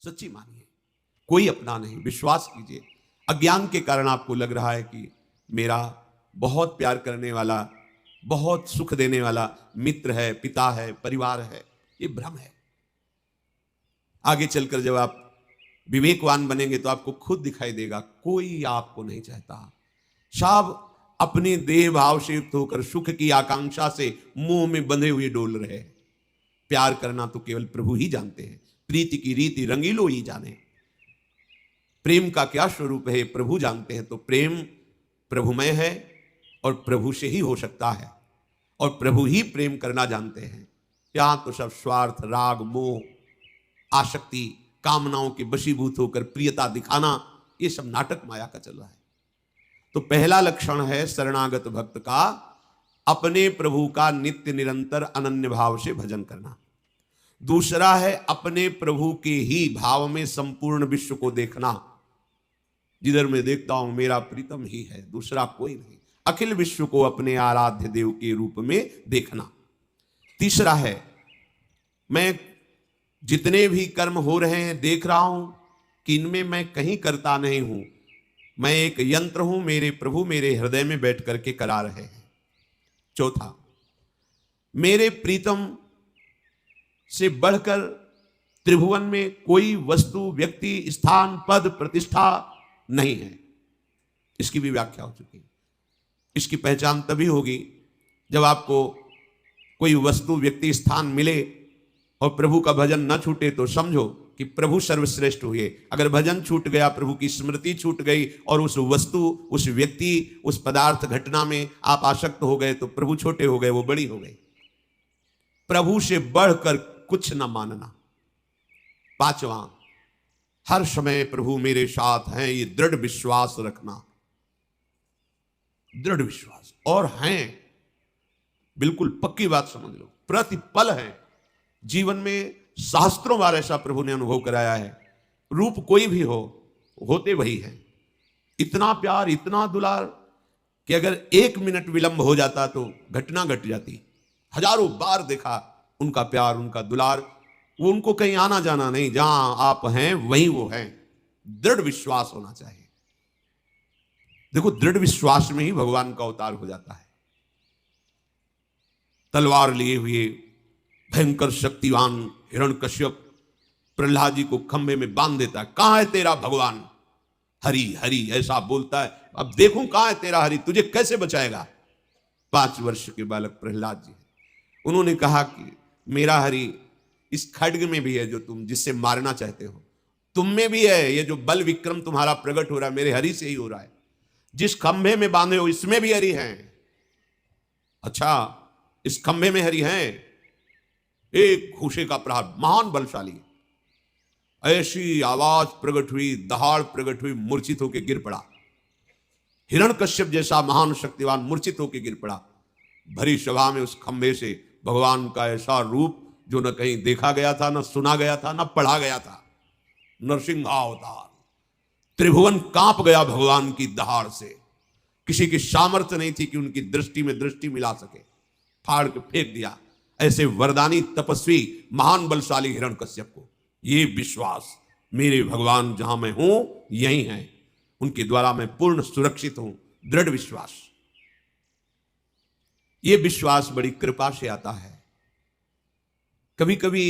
सच्ची मानिए, कोई अपना नहीं, विश्वास कीजिए। अज्ञान के कारण आपको लग रहा है कि मेरा बहुत प्यार करने वाला, बहुत सुख देने वाला मित्र है, पिता है, परिवार है, ये भ्रम है। आगे चलकर जब आप विवेकवान बनेंगे तो आपको खुद दिखाई देगा कोई आपको नहीं चाहता। सब अपने देह भाव से युक्त होकर सुख की आकांक्षा से मुंह में बंधे हुए डोल रहे हैं। प्यार करना तो केवल प्रभु ही जानते हैं। प्रीति की रीति रंगीलो ही जाने। प्रेम का क्या स्वरूप है प्रभु जानते हैं। तो प्रेम प्रभुमय है और प्रभु से ही हो सकता है, और प्रभु ही प्रेम करना जानते हैं। यहां तो सब स्वार्थ, राग, मोह, आसक्ति, कामनाओं के वशीभूत होकर प्रियता दिखाना, ये सब नाटक माया का चल रहा है। तो पहला लक्षण है शरणागत भक्त का अपने प्रभु का नित्य निरंतर अनन्य भाव से भजन करना। दूसरा है अपने प्रभु के ही भाव में संपूर्ण विश्व को देखना। जिधर मैं देखता हूं मेरा प्रीतम ही है, दूसरा कोई नहीं। अखिल विश्व को अपने आराध्य देव के रूप में देखना। तीसरा है मैं जितने भी कर्म हो रहे हैं देख रहा हूं कि इनमें मैं कहीं करता नहीं हूं, मैं एक यंत्र हूं, मेरे प्रभु मेरे हृदय में बैठ करके करा रहे हैं। चौथा, मेरे प्रीतम से बढ़कर त्रिभुवन में कोई वस्तु, व्यक्ति, स्थान, पद, प्रतिष्ठा नहीं है। इसकी भी व्याख्या हो चुकी है। इसकी पहचान तभी होगी जब आपको कोई वस्तु, व्यक्ति, स्थान मिले और प्रभु का भजन न छूटे तो समझो कि प्रभु सर्वश्रेष्ठ हुए। अगर भजन छूट गया, प्रभु की स्मृति छूट गई और उस वस्तु, उस व्यक्ति, उस पदार्थ, घटना में आप आसक्त हो गए तो प्रभु छोटे हो गए, वो बड़ी हो गई। प्रभु से बढ़कर कुछ न मानना। पांचवा, हर समय प्रभु मेरे साथ हैं, ये दृढ़ विश्वास रखना। दृढ़ विश्वास और हैं, बिल्कुल पक्की बात समझ लो, प्रतिपल है। जीवन में सहस्त्रों बार ऐसा प्रभु ने अनुभव कराया है। रूप कोई भी हो, होते वही है। इतना प्यार, इतना दुलार कि अगर 1 मिनट विलंब हो जाता तो घटना घट जाती। हजारों बार देखा उनका प्यार, उनका दुलार। वो उनको कहीं आना जाना नहीं, जहां आप हैं वहीं वो हैं। दृढ़ विश्वास होना चाहिए। देखो, दृढ़ विश्वास में ही भगवान का अवतार हो जाता है। तलवार लिए हुए भयंकर शक्तिवान हिरण्यकश्यप प्रहलाद जी को खंभे में बांध देता है। कहां है तेरा भगवान? हरि हरि ऐसा बोलता है। अब देखूं कहां है तेरा हरि, तुझे कैसे बचाएगा? 5 वर्ष के बालक प्रहलाद जी, उन्होंने कहा कि मेरा हरि इस खड्ग में भी है जो तुम जिससे मारना चाहते हो, तुम में भी है। ये जो बल विक्रम तुम्हारा प्रकट हो रहा है मेरे हरि से ही हो रहा है। जिस खंभे में बांधे हो इसमें भी हरि हैं। अच्छा, इस खंभे में हरि हैं। एक घूसे का प्रहार, महान बलशाली। ऐसी आवाज प्रकट हुई, दहाड़ प्रकट हुई, मूर्छित होकर गिर पड़ा। हिरण्यकश्यप जैसा महान शक्तिवान मूर्छित होकर गिर पड़ा। भरी सभा में उस खंभे से भगवान का ऐसा रूप जो न कहीं देखा गया था, न सुना गया था, न पढ़ा गया था। नरसिंहावतार। त्रिभुवन कांप गया भगवान की दहाड़ से। किसी की सामर्थ्य नहीं थी कि उनकी दृष्टि में दृष्टि मिला सके। फाड़ के फेंक दिया ऐसे वरदानी, तपस्वी, महान बलशाली हिरण्यकश्यप को। ये विश्वास, मेरे भगवान जहां मैं हूं यही हैं, उनके द्वारा मैं पूर्ण सुरक्षित हूं। दृढ़ विश्वास। ये विश्वास बड़ी कृपा से आता है। कभी कभी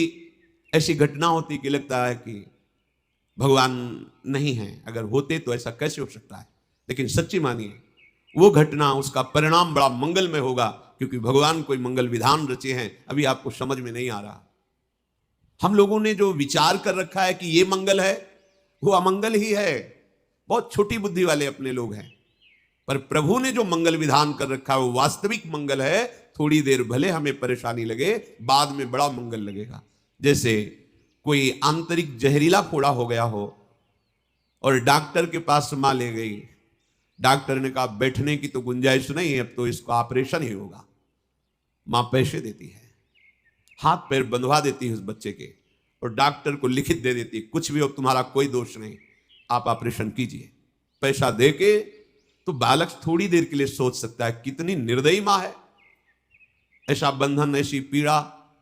ऐसी घटना होती कि लगता है कि भगवान नहीं है, अगर होते तो ऐसा कैसे हो सकता है। लेकिन सच्ची मानिए, वो घटना, उसका परिणाम बड़ा मंगलमय होगा, क्योंकि भगवान कोई मंगल विधान रचे हैं, अभी आपको समझ में नहीं आ रहा। हम लोगों ने जो विचार कर रखा है कि ये मंगल है, वो अमंगल ही है। बहुत छोटी बुद्धि वाले अपने लोग हैं। पर प्रभु ने जो मंगल विधान कर रखा है वो वास्तविक मंगल है। थोड़ी देर भले हमें परेशानी लगे, बाद में बड़ा मंगल लगेगा। जैसे कोई आंतरिक जहरीला फोड़ा हो गया हो और डॉक्टर के पास मां ले गई। डॉक्टर ने कहा बैठने की तो गुंजाइश नहीं है, अब तो इसको ऑपरेशन ही होगा। मां पैसे देती है, हाथ पैर बंधवा देती है उस बच्चे के, और डॉक्टर को लिखित दे देती है, कुछ भी हो तुम्हारा कोई दोष नहीं, आप ऑपरेशन कीजिए। पैसा दे के तो बालक थोड़ी देर के लिए सोच सकता है कितनी निर्दयी मां है। ऐसा बंधन, ऐसी पीड़ा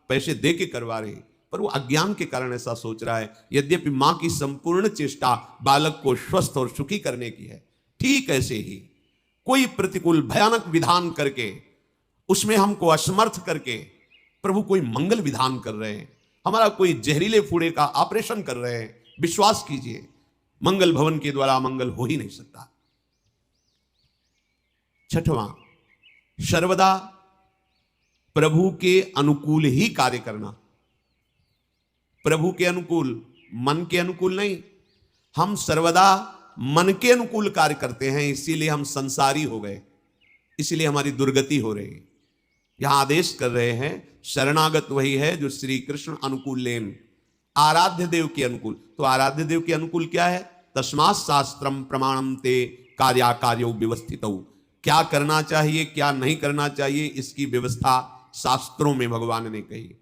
पैसे दे के करवा रही। पर वो अज्ञान के कारण ऐसा सोच रहा है। यद्यपि मां की संपूर्ण चेष्टा बालक को स्वस्थ और सुखी करने की है, ठीक ऐसे ही कोई प्रतिकूल भयानक विधान करके, उसमें हमको असमर्थ करके प्रभु कोई मंगल विधान कर रहे हैं, हमारा कोई जहरीले फूड़े का ऑपरेशन कर रहे हैं। विश्वास कीजिए, मंगल भवन के द्वारा मंगल हो ही नहीं सकता। छठवां, सर्वदा प्रभु के अनुकूल ही कार्य करना। प्रभु के अनुकूल, मन के अनुकूल नहीं। हम सर्वदा मन के अनुकूल कार्य करते हैं, इसीलिए हम संसारी हो गए, इसीलिए हमारी दुर्गति हो रही है। यहां आदेश कर रहे हैं, शरणागत वही है जो श्री कृष्ण अनुकूल लेन, आराध्य देव के अनुकूल। तो आराध्य देव के अनुकूल क्या है? तस्मात् शास्त्रम प्रमाणम ते कार्याकार्यो व्यवस्थितौ। क्या करना चाहिए, क्या नहीं करना चाहिए, इसकी व्यवस्था शास्त्रों में भगवान ने कही।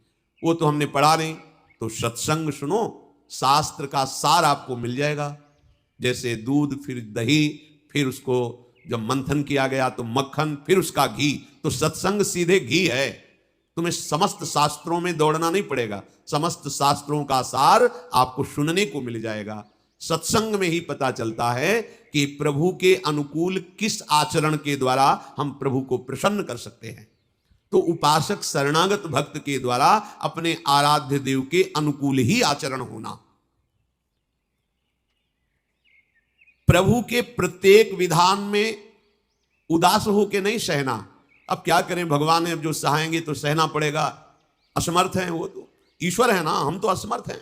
वो तो हमने पढ़ा नहीं, तो सत्संग सुनो, शास्त्र का सार आपको मिल जाएगा। जैसे दूध, फिर दही, फिर उसको जब मंथन किया गया तो मक्खन, फिर उसका घी। तो सत्संग सीधे घी है। तुम्हें समस्त शास्त्रों में दौड़ना नहीं पड़ेगा, समस्त शास्त्रों का सार आपको सुनने को मिल जाएगा। सत्संग में ही पता चलता है कि प्रभु के अनुकूल किस आचरण के द्वारा हम प्रभु को प्रसन्न कर सकते हैं। तो उपासक शरणागत भक्त के द्वारा अपने आराध्य देव के अनुकूल ही आचरण होना, प्रभु के प्रत्येक विधान में उदास होकर नहीं सहना। अब क्या करें, भगवान ने अब जो सहाएंगे तो सहना पड़ेगा, असमर्थ हैं वो तो, ईश्वर है ना, हम तो असमर्थ हैं।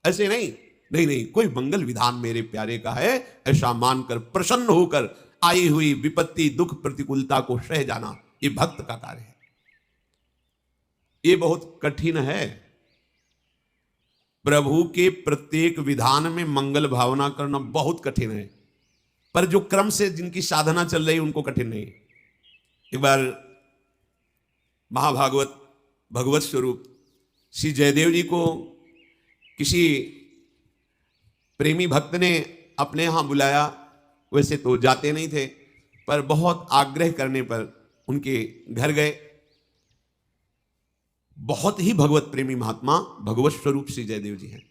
ऐसे नहीं, नहीं नहीं, कोई मंगल विधान मेरे प्यारे का है, ऐसा मानकर प्रसन्न होकर आई हुई विपत्ति, दुख, प्रतिकूलता को सह जाना, ये भक्त का कार्य है। ये बहुत कठिन है। प्रभु के प्रत्येक विधान में मंगल भावना करना बहुत कठिन है, पर जो क्रम से जिनकी साधना चल रही है उनको कठिन नहीं। एक बार महाभागवत भगवत स्वरूप श्री जयदेव जी को किसी प्रेमी भक्त ने अपने यहां बुलाया। वैसे तो जाते नहीं थे, पर बहुत आग्रह करने पर उनके घर गए। बहुत ही भगवत प्रेमी महात्मा भगवत स्वरूप श्री जयदेव जी हैं।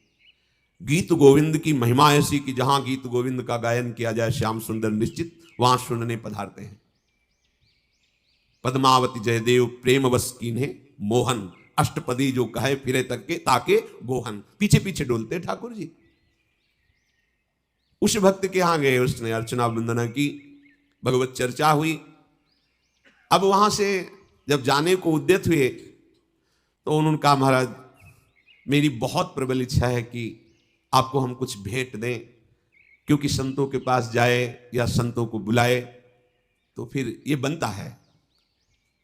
गीत गोविंद की महिमा ऐसी कि जहां गीत गोविंद का गायन किया जाए श्याम सुंदर निश्चित वहां सुनने पधारते हैं। पद्मावती जयदेव प्रेम बस कीन्हे मोहन, अष्टपदी जो कहे फिरे तके ताके गोहन। पीछे पीछे डोलते ठाकुर जी। उस भक्त के यहां गए, उसने अर्चना वंदना की, भगवत चर्चा हुई। अब वहां से जब जाने को उद्यत हुए तो उन्होंने कहा, महाराज मेरी बहुत प्रबल इच्छा है कि आपको हम कुछ भेंट दें, क्योंकि संतों के पास जाए या संतों को बुलाए तो फिर ये बनता है,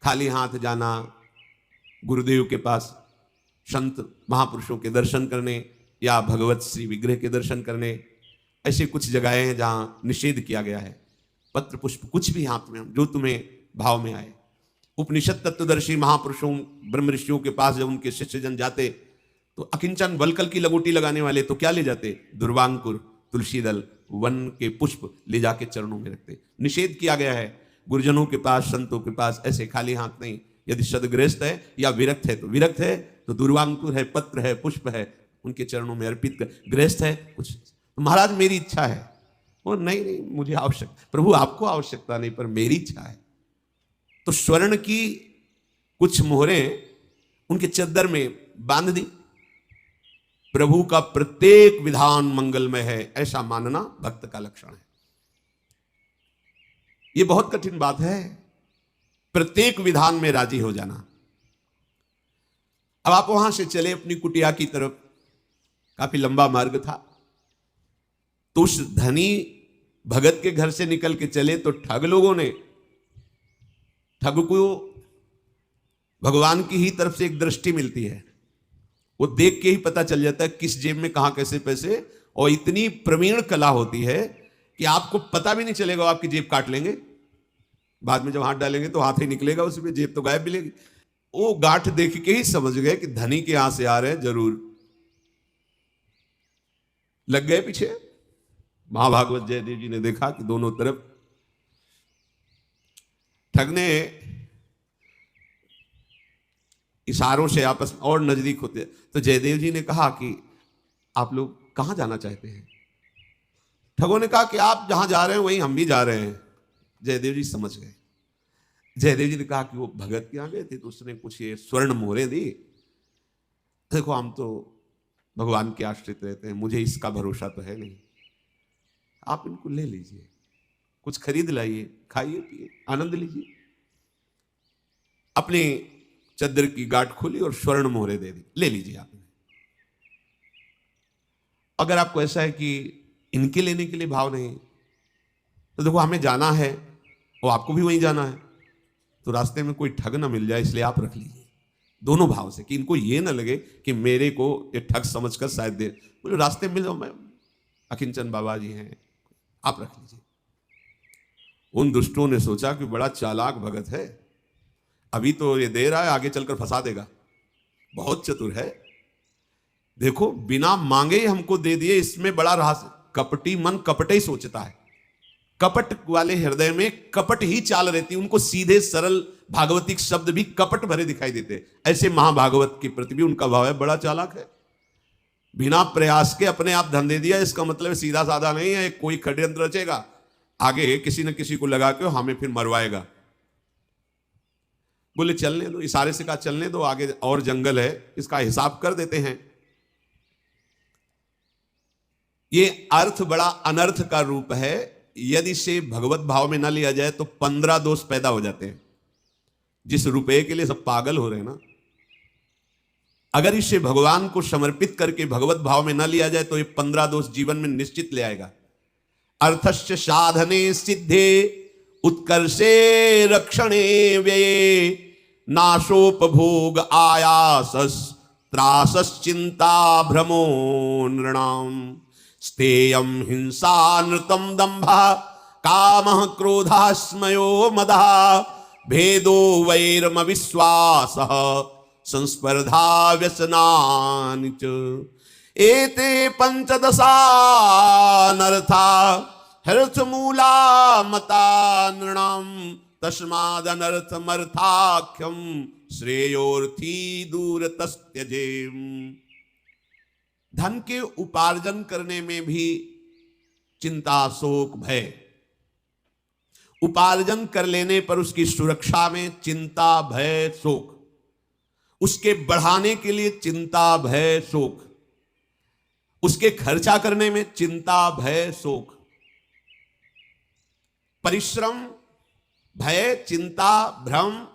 खाली हाथ जाना गुरुदेव के पास संत महापुरुषों के दर्शन करने या भगवत श्री विग्रह के दर्शन करने। ऐसे कुछ जगहें हैं जहां निषेध किया गया है। पत्र पुष्प कुछ भी हाथ में, जो तुम्हें भाव में आए। उपनिषद तत्वदर्शी महापुरुषों ब्रह्म ऋषियों के पास जब उनके शिष्यजन जाते तो अकिंचन बलकल की लगोटी लगाने वाले तो क्या ले जाते? दुर्वांकुर, तुलसी दल, वन के पुष्प ले जाके चरणों में रखते। निषेध किया गया है। गुरुजनों के पास, संतों के पास ऐसे खाली हाथ नहीं। यदि सदगृहस्थ है या विरक्त है तो विरक्त है तो दुर्वांकुर है, पत्र है, पुष्प है, उनके चरणों में अर्पित कर। गृहस्थ है कुछ तो महाराज मेरी इच्छा है, वो नहीं नहीं मुझे आवश्यकता, प्रभु आपको आवश्यकता नहीं पर मेरी इच्छा है। तो स्वर्ण की कुछ मोहरें उनके चद्दर में बांध दी। प्रभु का प्रत्येक विधान मंगलमय है, ऐसा मानना भक्त का लक्षण है। यह बहुत कठिन बात है, प्रत्येक विधान में राजी हो जाना। अब आप वहां से चले अपनी कुटिया की तरफ, काफी लंबा मार्ग था। तो उस धनी भगत के घर से निकल के चले तो ठग लोगों ने, ठग को भगवान की ही तरफ से एक दृष्टि मिलती है, वो देख के ही पता चल जाता है किस जेब में कहां कैसे पैसे। और इतनी प्रवीण कला होती है कि आपको पता भी नहीं चलेगा, आपकी जेब काट लेंगे, बाद में जब हाथ डालेंगे तो हाथ ही निकलेगा उसमें, जेब तो गायब मिलेगी। वो गांठ देख के ही समझ गए कि धनी के यहां से आ रहे हैं, जरूर लग गए पीछे। महाभागवत जयदेव जी ने देखा कि दोनों तरफ ठग ने इशारों से आपस में और नजदीक होते। तो जयदेव जी ने कहा कि आप लोग कहां जाना चाहते हैं? ठगों ने कहा कि आप जहां जा रहे हैं वहीं हम भी जा रहे हैं। जयदेव जी समझ गए। जयदेव जी ने कहा कि वो भगत के यहाँ गए थे तो उसने कुछ ये स्वर्ण मोहरें दी। देखो हम तो भगवान के आश्रित रहते हैं, मुझे इसका भरोसा तो है नहीं, आप इनको ले लीजिए, कुछ खरीद लाइए, खाइए पिए, आनंद लीजिए। अपनी चद्दर की गांठ खोली और स्वर्ण मोहरे दे दी, ले लीजिए आप। अगर आपको ऐसा है कि इनके लेने के लिए भाव नहीं, तो देखो हमें जाना है और आपको भी वहीं जाना है, तो रास्ते में कोई ठग ना मिल जाए इसलिए आप रख लीजिए। दोनों भाव से, कि इनको ये ना लगे कि मेरे को ये ठग समझकर शायद दे, बोले रास्ते में मिल जाओ, मैं अकिंचन बाबा जी हैं, आप रख लीजिए। उन दुष्टों ने सोचा कि बड़ा चालाक भगत है, अभी तो ये दे रहा है, आगे चलकर फंसा देगा, बहुत चतुर है। देखो बिना मांगे ही हमको दे दिए, इसमें बड़ा रहस्य। कपटी मन कपट ही सोचता है, कपट वाले हृदय में कपट ही चाल रहती, उनको सीधे सरल भागवतिक शब्द भी कपट भरे दिखाई देते। ऐसे महाभागवत के प्रति भी उनका भाव है, बड़ा चालाक है, बिना प्रयास के अपने आप धन दे दिया। इसका मतलब सीधा साधा नहीं है, कोई षड्यंत्र रचेगा, आगे किसी न किसी को लगा के हमें फिर मरवाएगा। बोले चलने दो, इशारे से कहा चलने दो, आगे और जंगल है, इसका हिसाब कर देते हैं। ये अर्थ बड़ा अनर्थ का रूप है, यदि से भगवत भाव में ना लिया जाए तो 15 दोष पैदा हो जाते हैं। जिस रुपए के लिए सब पागल हो रहे हैं ना, अगर इसे भगवान को समर्पित करके भगवत भाव में ना लिया जाए तो ये 15 दोष जीवन में निश्चित ले आएगा। अर्थस्य साधने सिद्धे उत्कर्षे रक्षणे व्यये नाशोपभोग आयासस त्रासश्चिंता भ्रमो नृणाम स्तेयम हिंसा नृतम दंभा कामः क्रोधः स्मयो मदः भेदो वैरम विश्वासः संस्पर्धा व्यसनानि च एते पंचदशा नरथा हर्थमूला मता नृणाम तस्मादनर्थमर्थाख्यम श्रेयोर्थी दूरतस्त्यजेम। धन के उपार्जन करने में भी चिंता शोक भय, उपार्जन कर लेने पर उसकी सुरक्षा में चिंता भय शोक, उसके बढ़ाने के लिए चिंता भय शोक, उसके खर्चा करने में चिंता भय शोक, परिश्रम भय चिंता भ्रम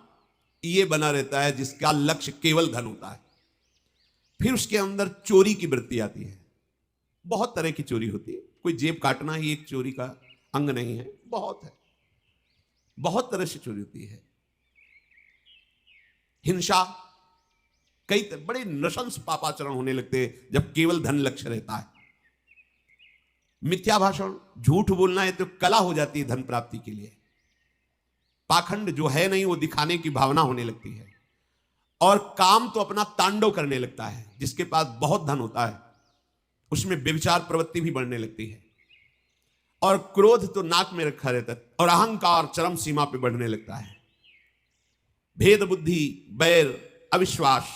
ये बना रहता है जिसका लक्ष्य केवल धन होता है। फिर उसके अंदर चोरी की वृत्ति आती है, बहुत तरह की चोरी होती है, कोई जेब काटना ही एक चोरी का अंग नहीं है, बहुत है, बहुत तरह से चोरी होती है। हिंसा, कई बड़े नृशंस पापाचरण होने लगते हैं जब केवल धन लक्ष्य रहता है। मिथ्या भाषण, झूठ बोलना है तो कला हो जाती है धन प्राप्ति के लिए। पाखंड जो है नहीं वो दिखाने की भावना होने लगती है। और काम तो अपना तांडव करने लगता है, जिसके पास बहुत धन होता है उसमें व्यभिचार प्रवृत्ति भी बढ़ने लगती है। और क्रोध तो नाक में रखा रहता है, और अहंकार चरम सीमा पे बढ़ने लगता है। भेद बुद्धि, बैर, अविश्वास,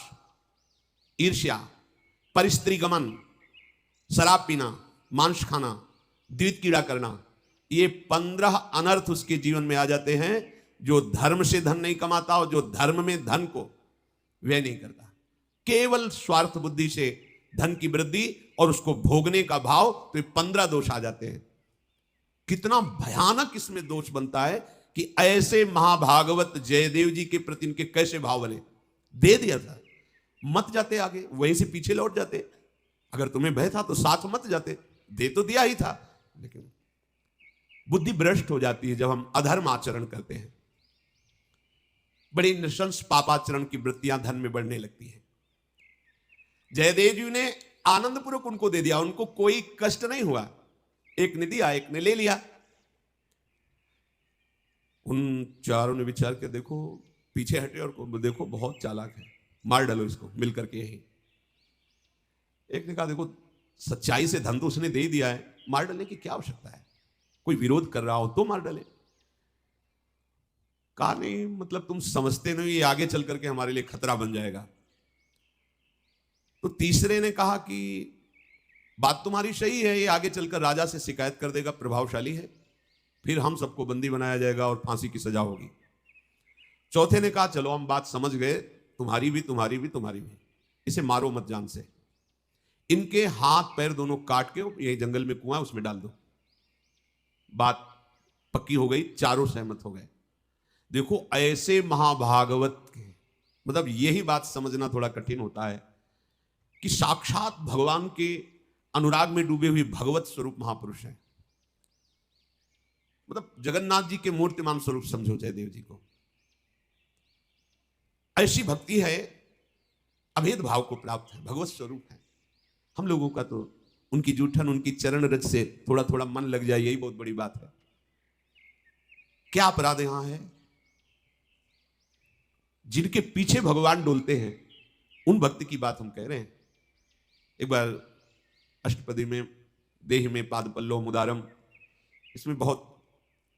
ईर्ष्या, परिस्त्री गमन, शराब पीना, मांस खाना, द्वित कीड़ा करना, ये 15 अनर्थ उसके जीवन में आ जाते हैं। जो धर्म से धन नहीं कमाता और जो धर्म में धन को व्यय नहीं करता, केवल स्वार्थ बुद्धि से धन की वृद्धि और उसको भोगने का भाव, तो ये 15 दोष आ जाते हैं। कितना भयानक इसमें दोष बनता है कि ऐसे महाभागवत जयदेव जी के प्रति इनके कैसे भाव बने। दे दिया था, मत जाते आगे, वहीं से पीछे लौट जाते। अगर तुम्हें भय था तो साथ मत जाते, दे तो दिया ही था। लेकिन बुद्धि भ्रष्ट हो जाती है जब हम अधर्म आचरण करते हैं। बड़ी नृशंस पापाचरण की वृत्तियां धन में बढ़ने लगती है। जयदेव जी ने आनंदपूर्वक उनको दे दिया, उनको कोई कष्ट नहीं हुआ। एक ने दिया, एक ने ले लिया। उन चारों ने विचार के देखो, पीछे हटे और देखो बहुत चालाक है, मार डालो इसको मिलकर के यही। एक ने कहा देखो सच्चाई से धन तो उसने दे ही दिया है, मार डालने की क्या आवश्यकता है, कोई विरोध कर रहा हो तो मार डाले। कहा नहीं, मतलब तुम समझते नहीं, ये आगे चल करके हमारे लिए खतरा बन जाएगा। तो तीसरे ने कहा कि बात तुम्हारी सही है, ये आगे चलकर राजा से शिकायत कर देगा, प्रभावशाली है, फिर हम सबको बंदी बनाया जाएगा और फांसी की सजा होगी। चौथे ने कहा चलो हम बात समझ गए, तुम्हारी भी तुम्हारी भी तुम्हारी भी, इसे मारो मत जान से, इनके हाथ पैर दोनों काट के ये जंगल में कुआं उसमें डाल दो। बात पक्की हो गई, चारों सहमत हो गए। देखो ऐसे महाभागवत के, मतलब यही बात समझना थोड़ा कठिन होता है कि साक्षात भगवान के अनुराग में डूबे हुए भगवत स्वरूप महापुरुष हैं। मतलब जगन्नाथ जी के मूर्तिमान स्वरूप समझो जयदेव जी को। ऐसी भक्ति है, अभेद भाव को प्राप्त है, भगवत स्वरूप है। हम लोगों का तो उनकी जूठन, उनकी चरण रज से थोड़ा थोड़ा मन लग जाए, यही बहुत बड़ी बात है। क्या अपराध यहां है? जिनके पीछे भगवान डोलते हैं उन भक्ति की बात हम कह रहे हैं। एक बार अष्टपदी में देह में पाद पल्लव मुदारम, इसमें बहुत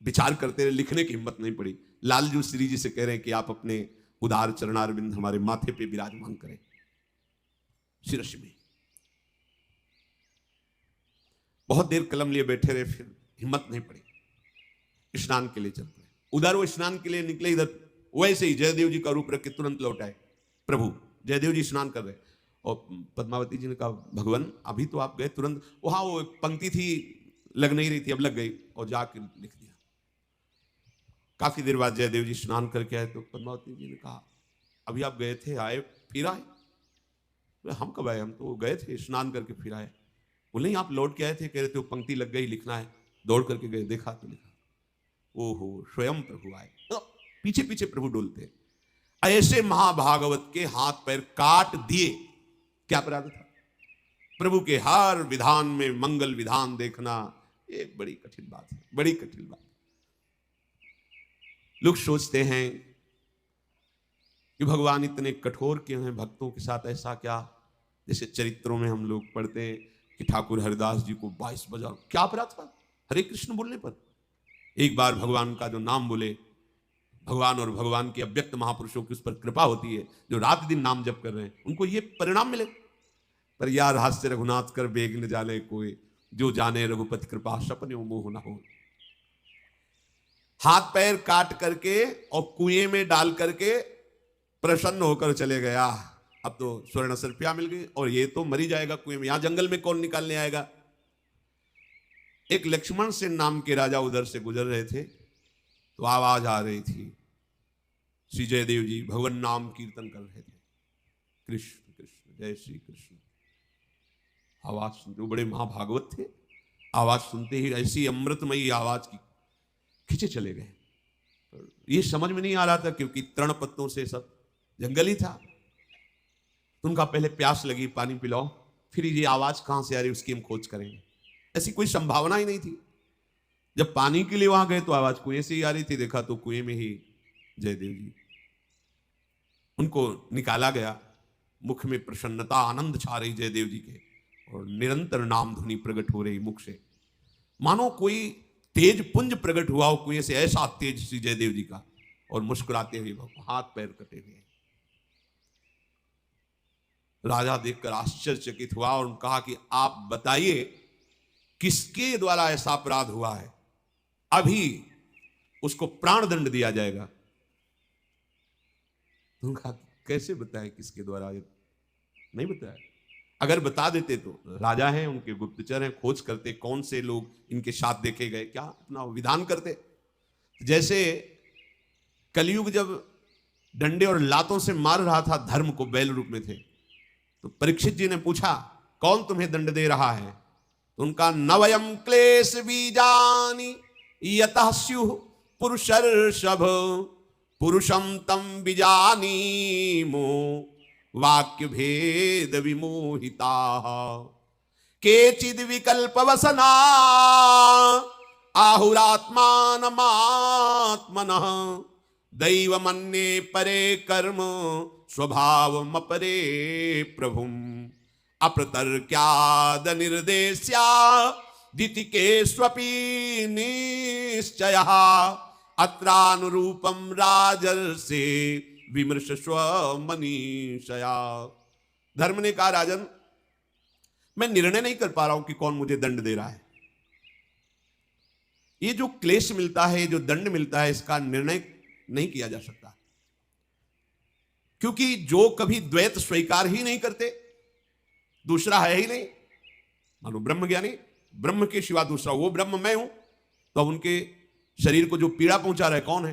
विचार करते रहे, लिखने की हिम्मत नहीं पड़ी। लालजू श्री जी से कह रहे हैं कि आप अपने उदार चरणारविंद हमारे माथे पे विराजमान करें, शिरस में। बहुत देर कलम लिए बैठे रहे, फिर हिम्मत नहीं पड़ी, स्नान के लिए चल पड़े। उधर वो स्नान के लिए निकले, इधर वैसे ही जयदेव जी का रूप रख के तुरंत लौट आए। प्रभु जयदेव जी स्नान कर रहे, और पद्मावती जी ने कहा भगवान अभी तो आप गए तुरंत, वहां वो पंक्ति थी लग नहीं रही थी, अब लग गई, और जाके लिख दिया। काफी देर बाद जयदेव जी स्नान करके आए, तो पद्मावती जी ने कहा अभी आप गए थे, आए फिर आए? हम कब आए, हम तो गए थे स्नान करके फिर आए। बोले नहीं आप लौट के आए थे, कह रहे थे वो पंक्ति लग गई, लिखना है, दौड़ करके गए, देखा तो लिखा। ओहो स्वयं प्रभु आए, तो पीछे पीछे प्रभु डोलते। ऐसे महाभागवत के हाथ पैर काट दिए, क्या अपराध था? प्रभु के हर विधान में मंगल विधान देखना एक बड़ी कठिन बात है, बड़ी कठिन बात। लोग सोचते हैं कि भगवान इतने कठोर क्यों हैं भक्तों के साथ, ऐसा क्या? जैसे चरित्रों में हम लोग पढ़ते हैं कि ठाकुर हरिदास जी को 22 बजा, क्या अपराध था हरे कृष्ण बोलने पर? एक बार भगवान का जो नाम बोले, भगवान और भगवान के अव्यक्त महापुरुषों की उस पर कृपा होती है, जो रात दिन नाम जप कर रहे हैं उनको ये परिणाम मिले। पर यार हास्य रघुनाथ कर बेग न जाने कोई, जो जाने रघुपति कृपा सपने मोह न हो। हाथ पैर काट करके और कुएं में डाल करके प्रसन्न होकर चले गया। अब तो स्वर्ण सर्पिया मिल गई और ये तो मरी जाएगा कुएं में, यहां जंगल में कौन निकालने आएगा? एक लक्ष्मण से नाम के राजा उधर से गुजर रहे थे, तो आवाज आ रही थी, श्री जयदेव जी भगवान नाम कीर्तन कर रहे थे, कृष्ण कृष्ण जय श्री कृष्ण। आवाज सुनते, बड़े महाभागवत थे, आवाज सुनते ही ऐसी अमृतमयी आवाज की खींचे चले गए। ये समझ में नहीं आ रहा था क्योंकि तृण पत्तों से सब जंगल ही था। तो उनका पहले प्यास लगी, पानी पिलाओ, फिर ये आवाज कहां से आ रही उसकी हम खोज करेंगे। ऐसी कोई संभावना ही नहीं थी। जब पानी के लिए वहां गए तो आवाज कुएं से ही आ रही थी, देखा तो कुएं में ही जयदेव जी। उनको निकाला गया, मुख में प्रसन्नता आनंद छा रही जयदेव जी के, और निरंतर नाम ध्वनि प्रकट हो रही मुख से, मानो कोई तेज पुंज प्रकट हुआ हो कुएं से, ऐसा तेज श्री जयदेव जी का। और मुस्कुराते हुए हाथ पैर कटे हुए। राजा देखकर आश्चर्यचकित हुआ और कहा कि आप बताइए किसके द्वारा ऐसा अपराध हुआ है, अभी उसको प्राण दंड दिया जाएगा। उनका कैसे बताए किसके द्वारा? नहीं बताया। अगर बता देते तो राजा हैं, उनके गुप्तचर हैं, खोज करते कौन से लोग इनके साथ देखे गए, क्या अपना विधान करते। जैसे कलयुग जब डंडे और लातों से मार रहा था धर्म को, बैल रूप में थे, तो परीक्षित जी ने पूछा कौन तुम्हें दंड दे रहा है? तो उनका नवयम क्लेश बीजानि यतः स्युः पुरुषर्षभ पुरुषम तम बीजानीमो वाक्य भेद विमोहिता केचिद विकल्प वसना आहुरात्मानमात्मनः दैव मन्ये परे कर्म स्वभाव अपरे प्रभुम अप्रतर्क्याद निर्देश्या दिति के स्वपि निश्चयः अत्रानुरूपम राजर्षे विमर्श स्व मनीषया। धर्म ने कहा, राजन मैं निर्णय नहीं कर पा रहा हूं कि कौन मुझे दंड दे रहा है। ये जो क्लेश मिलता है, जो दंड मिलता है, इसका निर्णय नहीं किया जा सकता, क्योंकि जो कभी द्वैत स्वीकार ही नहीं करते, दूसरा है ही नहीं, मानो ब्रह्म ज्ञानी, ब्रह्म के सिवा दूसरा, वो ब्रह्म मैं हूं, तो अब उनके शरीर को जो पीड़ा पहुंचा रहा है कौन है?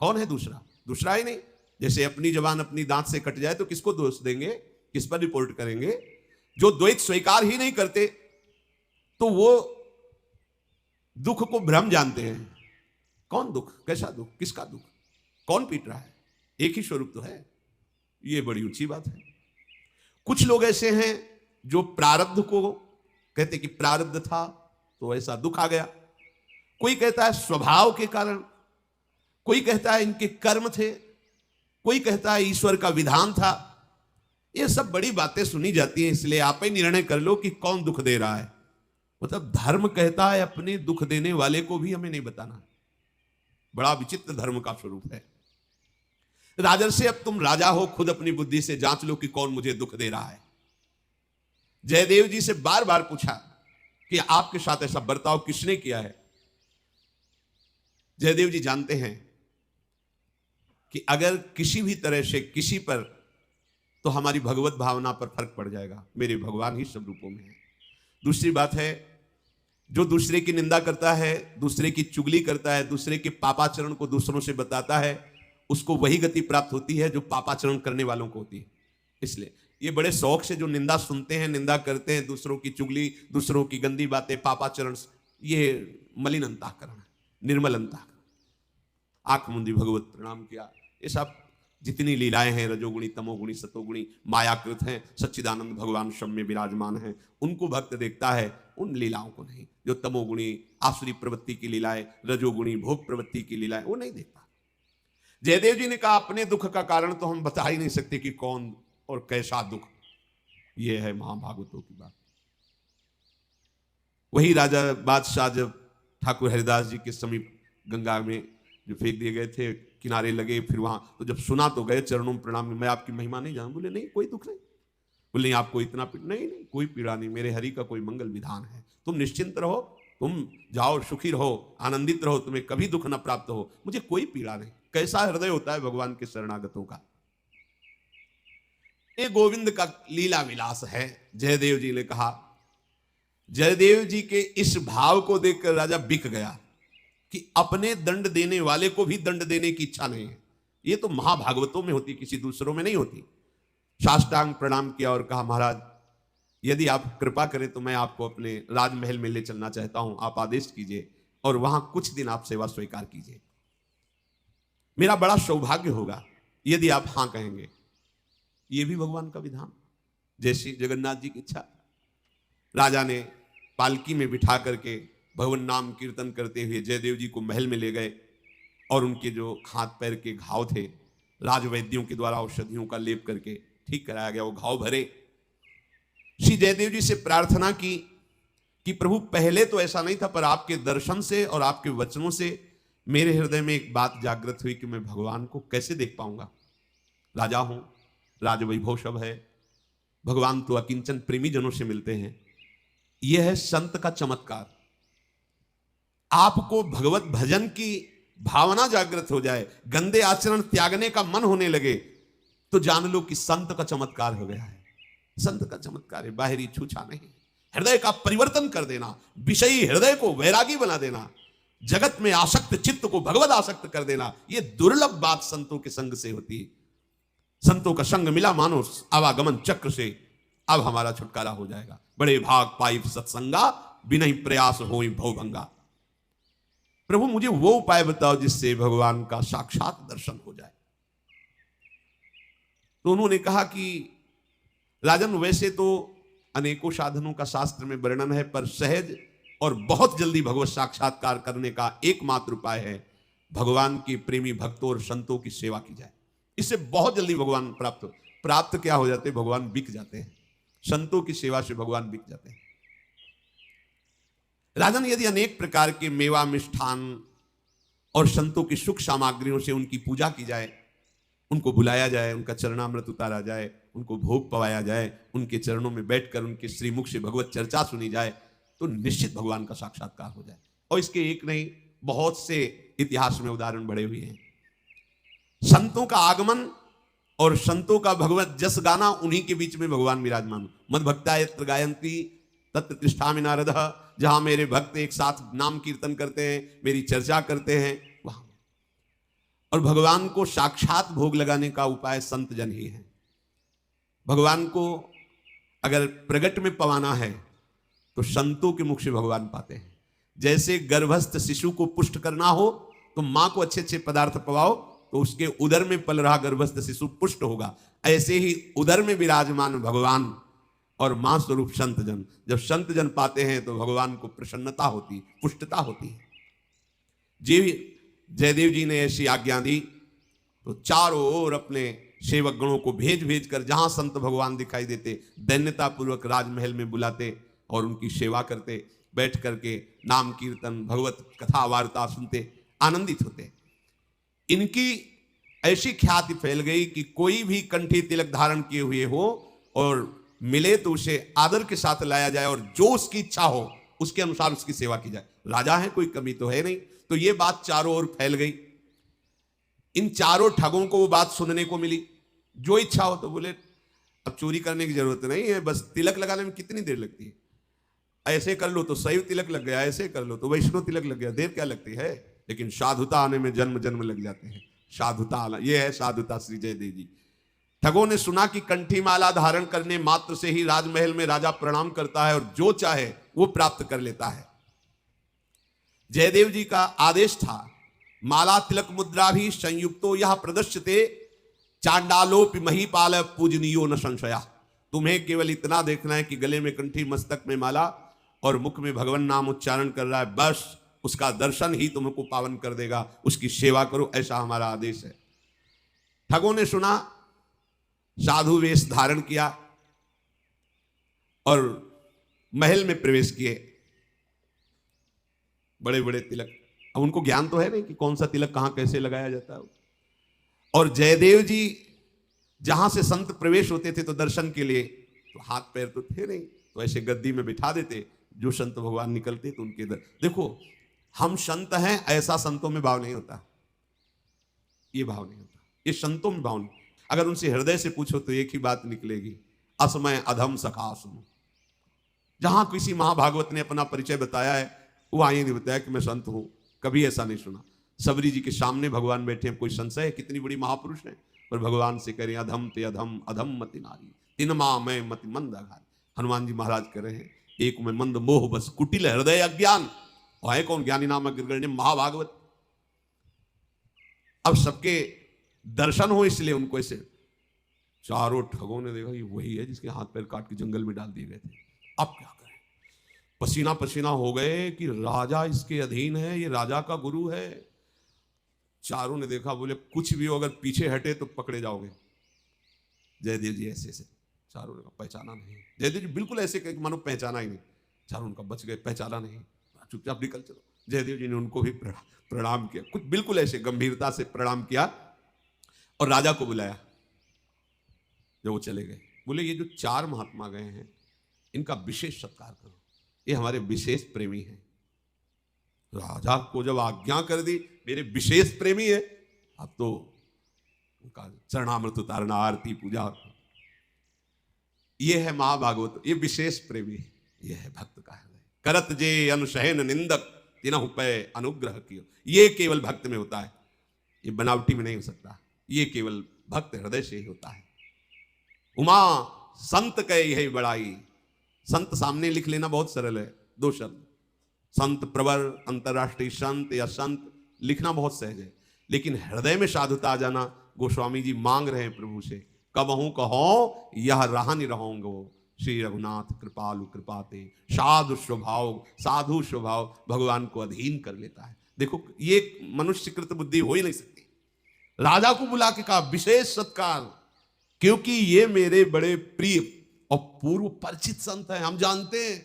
कौन है दूसरा? दूसरा ही नहीं। जैसे अपनी जबान अपनी दांत से कट जाए तो किसको दोष देंगे, किस पर रिपोर्ट करेंगे? जो द्वैत स्वीकार ही नहीं करते तो वो दुख को भ्रम जानते हैं। कौन दुख? कैसा दुख? किसका दुख? कौन पीट रहा है? एक ही स्वरूप तो है। ये बड़ी ऊंची बात है। कुछ लोग ऐसे हैं जो प्रारब्ध को कहते कि प्रारब्ध था तो ऐसा दुख आ गया, कोई कहता है स्वभाव के कारण, कोई कहता है इनके कर्म थे, कोई कहता है ईश्वर का विधान था। ये सब बड़ी बातें सुनी जाती हैं, इसलिए आप ही निर्णय कर लो कि कौन दुख दे रहा है। मतलब धर्म कहता है अपने दुख देने वाले को भी हमें नहीं बताना। बड़ा विचित्र धर्म का स्वरूप है। राजर्षि, अब तुम राजा हो, खुद अपनी बुद्धि से जांच लो कि कौन मुझे दुख दे रहा है। जयदेव जी से बार बार पूछा कि आपके साथ ऐसा बर्ताव किसने किया है। जयदेव जी जानते हैं कि अगर किसी भी तरह से किसी पर, तो हमारी भगवत भावना पर फर्क पड़ जाएगा। मेरे भगवान ही सब रूपों में है। दूसरी बात है, जो दूसरे की निंदा करता है, दूसरे की चुगली करता है, दूसरे के पापाचरण को दूसरों से बताता है, उसको वही गति प्राप्त होती है जो पापाचरण करने वालों को होती है। इसलिए ये बड़े शौक से जो निंदा सुनते हैं, निंदा करते हैं, दूसरों की चुगली, दूसरों की गंदी बातें, पापाचरण, ये मलिन अंतःकरण है, निर्मल अंतःकरण। आंख मुंदी भगवत प्रणाम किया। ये सब जितनी लीलाएं हैं, रजोगुणी, तमोगुणी, सतोगुणी, मायाकृत हैं, सच्चिदानंद भगवान सब में विराजमान हैं, उनको भक्त देखता है, उन लीलाओं को नहीं। जो तमोगुणी आसुरी प्रवृत्ति की लीलाएं, रजोगुणी भोग प्रवृत्ति की लीलाएं, वो नहीं देखता। जयदेव जी ने कहा, अपने दुख का कारण तो हम बता ही नहीं सकते कि कौन और कैसा दुख। ये है महाभागवतों की बात। वही राजा बादशाह जब ठाकुर हरिदास जी के समीप गंगा में जो फेंक दिए गए थे, किनारे लगे, फिर वहां तो जब सुना तो गए चरणों में प्रणाम, मैं आपकी महिमा नहीं जानूं। बोले नहीं, कोई दुख नहीं। बोले नहीं, आपको इतना नहीं, कोई पीड़ा नहीं, मेरे हरि का कोई मंगल विधान है, तुम निश्चिंत रहो, तुम जाओ, सुखी रहो, आनंदित रहो, तुम्हें कभी दुख न प्राप्त हो, मुझे कोई पीड़ा नहीं। कैसा हृदय होता है भगवान के शरणागतों का। ये गोविंद का लीला विलास है। जयदेव जी ने कहा, जयदेव जी के इस भाव को देखकर राजा बिक गया कि अपने दंड देने वाले को भी दंड देने की इच्छा नहीं है। ये तो महाभागवतों में होती, किसी दूसरों में नहीं होती। साष्टांग प्रणाम किया और कहा, महाराज यदि आप कृपा करें तो मैं आपको अपने राजमहल में ले चलना चाहता हूं, आप आदेश कीजिए और वहां कुछ दिन आप सेवा स्वीकार कीजिए। मेरा बड़ा सौभाग्य होगा यदि आप हां कहेंगे। ये भी भगवान का विधान, जैसी जगन्नाथ जी की इच्छा। राजा ने पालकी में बिठा करके भगवान नाम कीर्तन करते हुए जयदेव जी को महल में ले गए और उनके जो हाथ पैर के घाव थे, राजवैद्यों के द्वारा औषधियों का लेप करके ठीक कराया गया। वो घाव भरे। श्री जयदेव जी से प्रार्थना की कि प्रभु, पहले तो ऐसा नहीं था, पर आपके दर्शन से और आपके वचनों से मेरे हृदय में एक बात जागृत हुई कि मैं भगवान को कैसे देख पाऊंगा। राजा हूं, राजवैभव सब है, भगवान तो अकिंचन प्रेमी जनों से मिलते हैं। यह है संत का चमत्कार। आपको भगवत भजन की भावना जागृत हो जाए, गंदे आचरण त्यागने का मन होने लगे, तो जान लो कि संत का चमत्कार हो गया है। संत का चमत्कार है, बाहरी छूछा नहीं। हृदय का परिवर्तन कर देना, विषयी हृदय को वैरागी बना देना, जगत में आसक्त चित्त को भगवत आसक्त कर देना, यह दुर्लभ बात संतों के संग से होती है। संतों का संग मिला मानो आवागमन चक्र से, अब हमारा छुटकारा हो जाएगा। बड़े भाग पाई सत्संगा, बिना प्रयास होई भवभंगा। प्रभु मुझे वो उपाय बताओ जिससे भगवान का साक्षात दर्शन हो जाए। तो उन्होंने कहा कि राजन, वैसे तो अनेकों साधनों का शास्त्र में वर्णन है, पर सहज और बहुत जल्दी भगवत साक्षात्कार करने का एकमात्र उपाय है भगवान के प्रेमी भक्तों और संतों की सेवा की जाए। इससे बहुत जल्दी भगवान प्राप्त क्या हो जाते हैं? भगवान बिक जाते हैं। संतों की सेवा से भगवान बिक जाते हैं। राजन, यदि अनेक प्रकार के मेवा मिष्ठान और संतों की सुख सामग्रियों से उनकी पूजा की जाए, उनको बुलाया जाए, उनका चरणामृत उतारा जाए, उनको भोग पवाया जाए, उनके चरणों में बैठकर उनके श्रीमुख से भगवत चर्चा सुनी जाए, तो निश्चित भगवान का साक्षात्कार हो जाए। और इसके एक नहीं, बहुत से इतिहास में उदाहरण बड़े हुए हैं। संतों का आगमन और संतों का भगवत जस गाना, उन्हीं के बीच में भगवान विराजमान। मद भक्ता यत्र गायंती तत्र तिष्ठामि नारद, जहां मेरे भक्त एक साथ नाम कीर्तन करते हैं, मेरी चर्चा करते हैं, वहां। और भगवान को साक्षात भोग लगाने का उपाय संत जन ही है। भगवान को अगर प्रगट में पवाना है तो संतों के मुख से भगवान पाते हैं। जैसे गर्भस्थ शिशु को पुष्ट करना हो तो मां को अच्छे अच्छे पदार्थ पवाओ तो उसके उदर में पल रहा गर्भस्थ शिशु पुष्ट होगा। ऐसे ही उदर में विराजमान भगवान और मां स्वरूप संत जन, जब संत जन पाते हैं तो भगवान को प्रसन्नता होती, पुष्टता होती है। जयदेव जी ने ऐसी आज्ञा दी तो चारों ओर अपने सेवक गणों को भेज भेज कर जहां संत भगवान दिखाई देते, दैन्यता पूर्वक राजमहल में बुलाते और उनकी सेवा करते, बैठ करके नाम कीर्तन भगवत कथा वार्ता सुनते, आनंदित होते। इनकी ऐसी ख्याति फैल गई कि कोई भी कंठी तिलक धारण किए हुए हो और मिले तो उसे आदर के साथ लाया जाए और जो उसकी इच्छा हो उसके अनुसार उसकी सेवा की जाए। राजा है, कोई कमी तो है नहीं। तो ये बात चारों ओर फैल गई। इन चारों ठगों को वो बात सुनने को मिली। जो इच्छा हो तो बोले अब चोरी करने की जरूरत नहीं है, बस तिलक लगाने में कितनी देर लगती है, ऐसे कर लो तो शैव तिलक लग गया, ऐसे कर लो तो वैष्णव तिलक लग गया, देर क्या लगती है। लेकिन साधुता आने में जन्म जन्म लग जाते हैं। साधुता आना, ये है साधुता। श्री जयदेव जी। ठगों ने सुना कि कंठी माला धारण करने मात्र से ही राजमहल में राजा प्रणाम करता है और जो चाहे वो प्राप्त कर लेता है। जयदेव जी का आदेश था, माला तिलक मुद्रा भी संयुक्तो यह प्रदर्शते चांडालोपि महीपाल पूजनीयो न संशया। तुम्हें केवल इतना देखना है कि गले में कंठी, मस्तक में माला और मुख में भगवान नाम उच्चारण कर रहा है, बस उसका दर्शन ही तुमको पावन कर देगा। उसकी सेवा करो, ऐसा हमारा आदेश है। ठगों ने सुना, साधु वेश धारण किया और महल में प्रवेश किए। बड़े बड़े तिलक, अब उनको ज्ञान तो है नहीं कि कौन सा तिलक कहां कैसे लगाया जाता है। और जयदेव जी जहां से संत प्रवेश होते थे तो दर्शन के लिए, तो हाथ पैर तो थे नहीं, तो ऐसे गद्दी में बिठा देते। जो संत भगवान निकलते तो उनके देखो, हम संत हैं ऐसा संतों में भाव नहीं होता, ये भाव नहीं होता, ये संतों में भाव नहीं। अगर उनसे हृदय से पूछो तो एक ही बात निकलेगी, असमय अधम सखा सुनो। जहां किसी महाभागवत ने अपना परिचय बताया है, वो आइए नहीं बताया कि मैं संत हूं, कभी ऐसा नहीं सुना। सबरी जी के सामने भगवान बैठे हैं, कोई संशय है कितनी बड़ी महापुरुष है, पर भगवान से करें अधम ते अधम अधम मति नारी तिनमा मैं मति मंद अघारी। हनुमान जी महाराज कह रहे हैं, एक में मंद मोह बस कुटिल हृदय अज्ञान, और है कौन ज्ञानी नामक गिरगण्य महाभागवत। अब सबके दर्शन हो इसलिए उनको ऐसे चारों ठगों ने देखा, ये वही है जिसके हाथ पैर काट के जंगल में डाल दिए गए थे। अब क्या करें, पसीना पसीना हो गए कि राजा इसके अधीन है, ये राजा का गुरु है। चारों ने देखा, बोले कुछ भी हो अगर पीछे हटे तो पकड़े जाओगे। जयदेव जी ऐसे ऐसे, चारों ने पहचाना नहीं। जयदेव जी बिल्कुल ऐसे मानो पहचाना ही नहीं। चारों उनका बच गए, पहचाना नहीं, चुपचाप निकल चलो। जयदेव जी ने उनको भी प्रणाम किया, कुछ बिल्कुल ऐसे गंभीरता से प्रणाम किया और राजा को बुलाया। जब वो चले गए, बोले ये जो चार महात्मा गए हैं इनका विशेष सत्कार करो, ये हमारे विशेष प्रेमी हैं। राजा को जब आज्ञा कर दी, मेरे विशेष प्रेमी है, अब तो उनका चरणामृत उतारना, आरती पूजा, ये है महाभागवत, ये विशेष प्रेमी है, ये है भक्त का हृदय। करत जे अनुशहन निंदक तिनहु पे अनुग्रह कियो, ये केवल भक्त में होता है, ये बनावटी में नहीं हो सकता, ये केवल भक्त हृदय से ही होता है। उमा संत कहे यही बड़ाई। संत सामने लिख लेना बहुत सरल है, दो शब्द, संत प्रवर, अंतरराष्ट्रीय संत या संत, लिखना बहुत सहज है, लेकिन हृदय में साधुता आ जाना। गोस्वामी जी मांग रहे हैं प्रभु से, कबहू कहो यह रहन रहूंगो श्री रघुनाथ कृपालु कृपाते। साधु स्वभाव, साधु स्वभाव भगवान को अधीन कर लेता है। देखो ये मनुष्यकृत बुद्धि हो ही नहीं सकती। राजा को बुला के कहा विशेष सत्कार, क्योंकि ये मेरे बड़े प्रिय और पूर्व परिचित संत हैं, हम जानते हैं,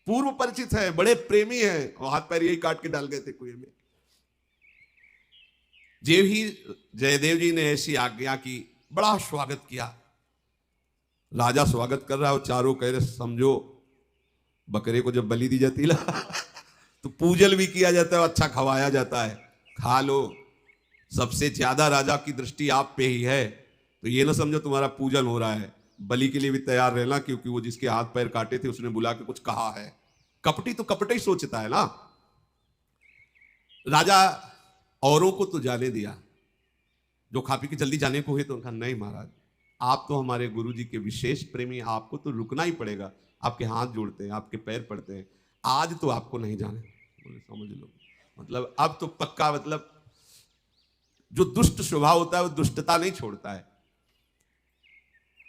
पूर्व परिचित है, बड़े प्रेमी हैं, और हाथ पैर यही काट के डाल गए थे कुएं में। जे ही जयदेव जी ने ऐसी आज्ञा की, बड़ा स्वागत किया। राजा स्वागत कर रहा है और चारों कह रहे समझो बकरे को जब बलि दी जाती है तो पूजल भी किया जाता है, अच्छा खवाया जाता है, खा लो। सबसे ज्यादा राजा की दृष्टि आप पे ही है, तो ये ना समझो तुम्हारा पूजन हो रहा है, बलि के लिए भी तैयार रहना, क्योंकि वो जिसके हाथ पैर काटे थे उसने बुला के कुछ कहा है। कपटी तो कपट ही सोचता है ना। राजा औरों को तो जाने दिया, जो खा पी के जल्दी जाने को हुए तो उनका नहीं महाराज, आप तो हमारे गुरु जी के विशेष प्रेमी, आपको तो रुकना ही पड़ेगा, आपके हाथ जोड़ते हैं, आपके पैर पड़ते हैं, आज तो आपको नहीं जाने। बोले समझ लो, मतलब अब तो पक्का, मतलब जो दुष्ट स्वभाव होता है वो दुष्टता नहीं छोड़ता है।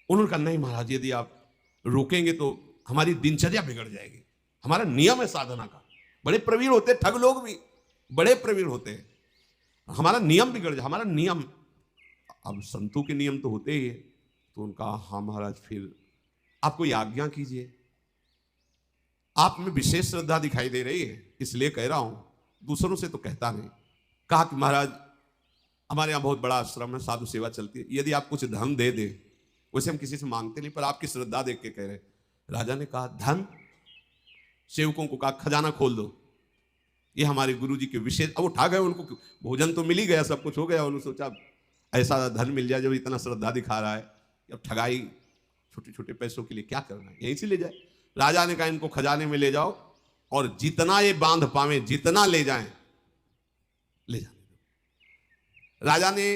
उन्होंने कहा नहीं महाराज, यदि आप रोकेंगे तो हमारी दिनचर्या बिगड़ जाएगी, हमारा नियम है साधना का। बड़े प्रवीण होते ठग लोग भी, बड़े प्रवीण होते हैं, हमारा नियम बिगड़ जाए, हमारा नियम। अब संतों के नियम तो होते ही है। तो उनका हाँ महाराज, फिर आप कोई आज्ञा कीजिए, आप में विशेष श्रद्धा दिखाई दे रही है इसलिए कह रहा हूं, दूसरों से तो कहता नहीं। कहा कि महाराज हमारे यहाँ बहुत बड़ा आश्रम है, साधु सेवा चलती है, यदि आप कुछ धन दे दे, वैसे हम किसी से मांगते नहीं, पर आपकी श्रद्धा देख के कह रहे। राजा ने कहा धन, सेवकों को कहा खजाना खोल दो, ये हमारे गुरु जी के विशेष। अब उठा गए, उनको भोजन तो मिल ही गया, सब कुछ हो गया, उन्होंने सोचा ऐसा धन मिल जाए जब इतना श्रद्धा दिखा रहा है, अब ठगाई छोटे छोटे पैसों के लिए क्या करना है, यहीं से ले जाए। राजा ने कहा इनको खजाने में ले जाओ और जितना ये बांध पावे, जितना ले जाएं ले जाने। राजा ने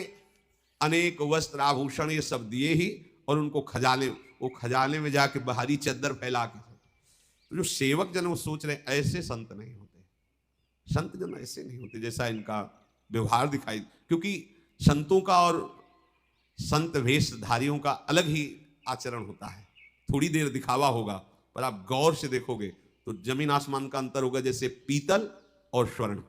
अनेक वस्त्र आभूषण ये सब दिए ही, और उनको खजाने, वो खजाने में जाके बाहरी चद्दर फैला के। तो जो सेवक जन वो सोच रहे ऐसे संत नहीं होते, संत जन ऐसे नहीं होते जैसा इनका व्यवहार दिखाई, क्योंकि संतों का और संत वेशधारियों का अलग ही आचरण होता है। थोड़ी देर दिखावा होगा, पर आप गौर से देखोगे तो जमीन आसमान का अंतर होगा, जैसे पीतल और स्वर्ण।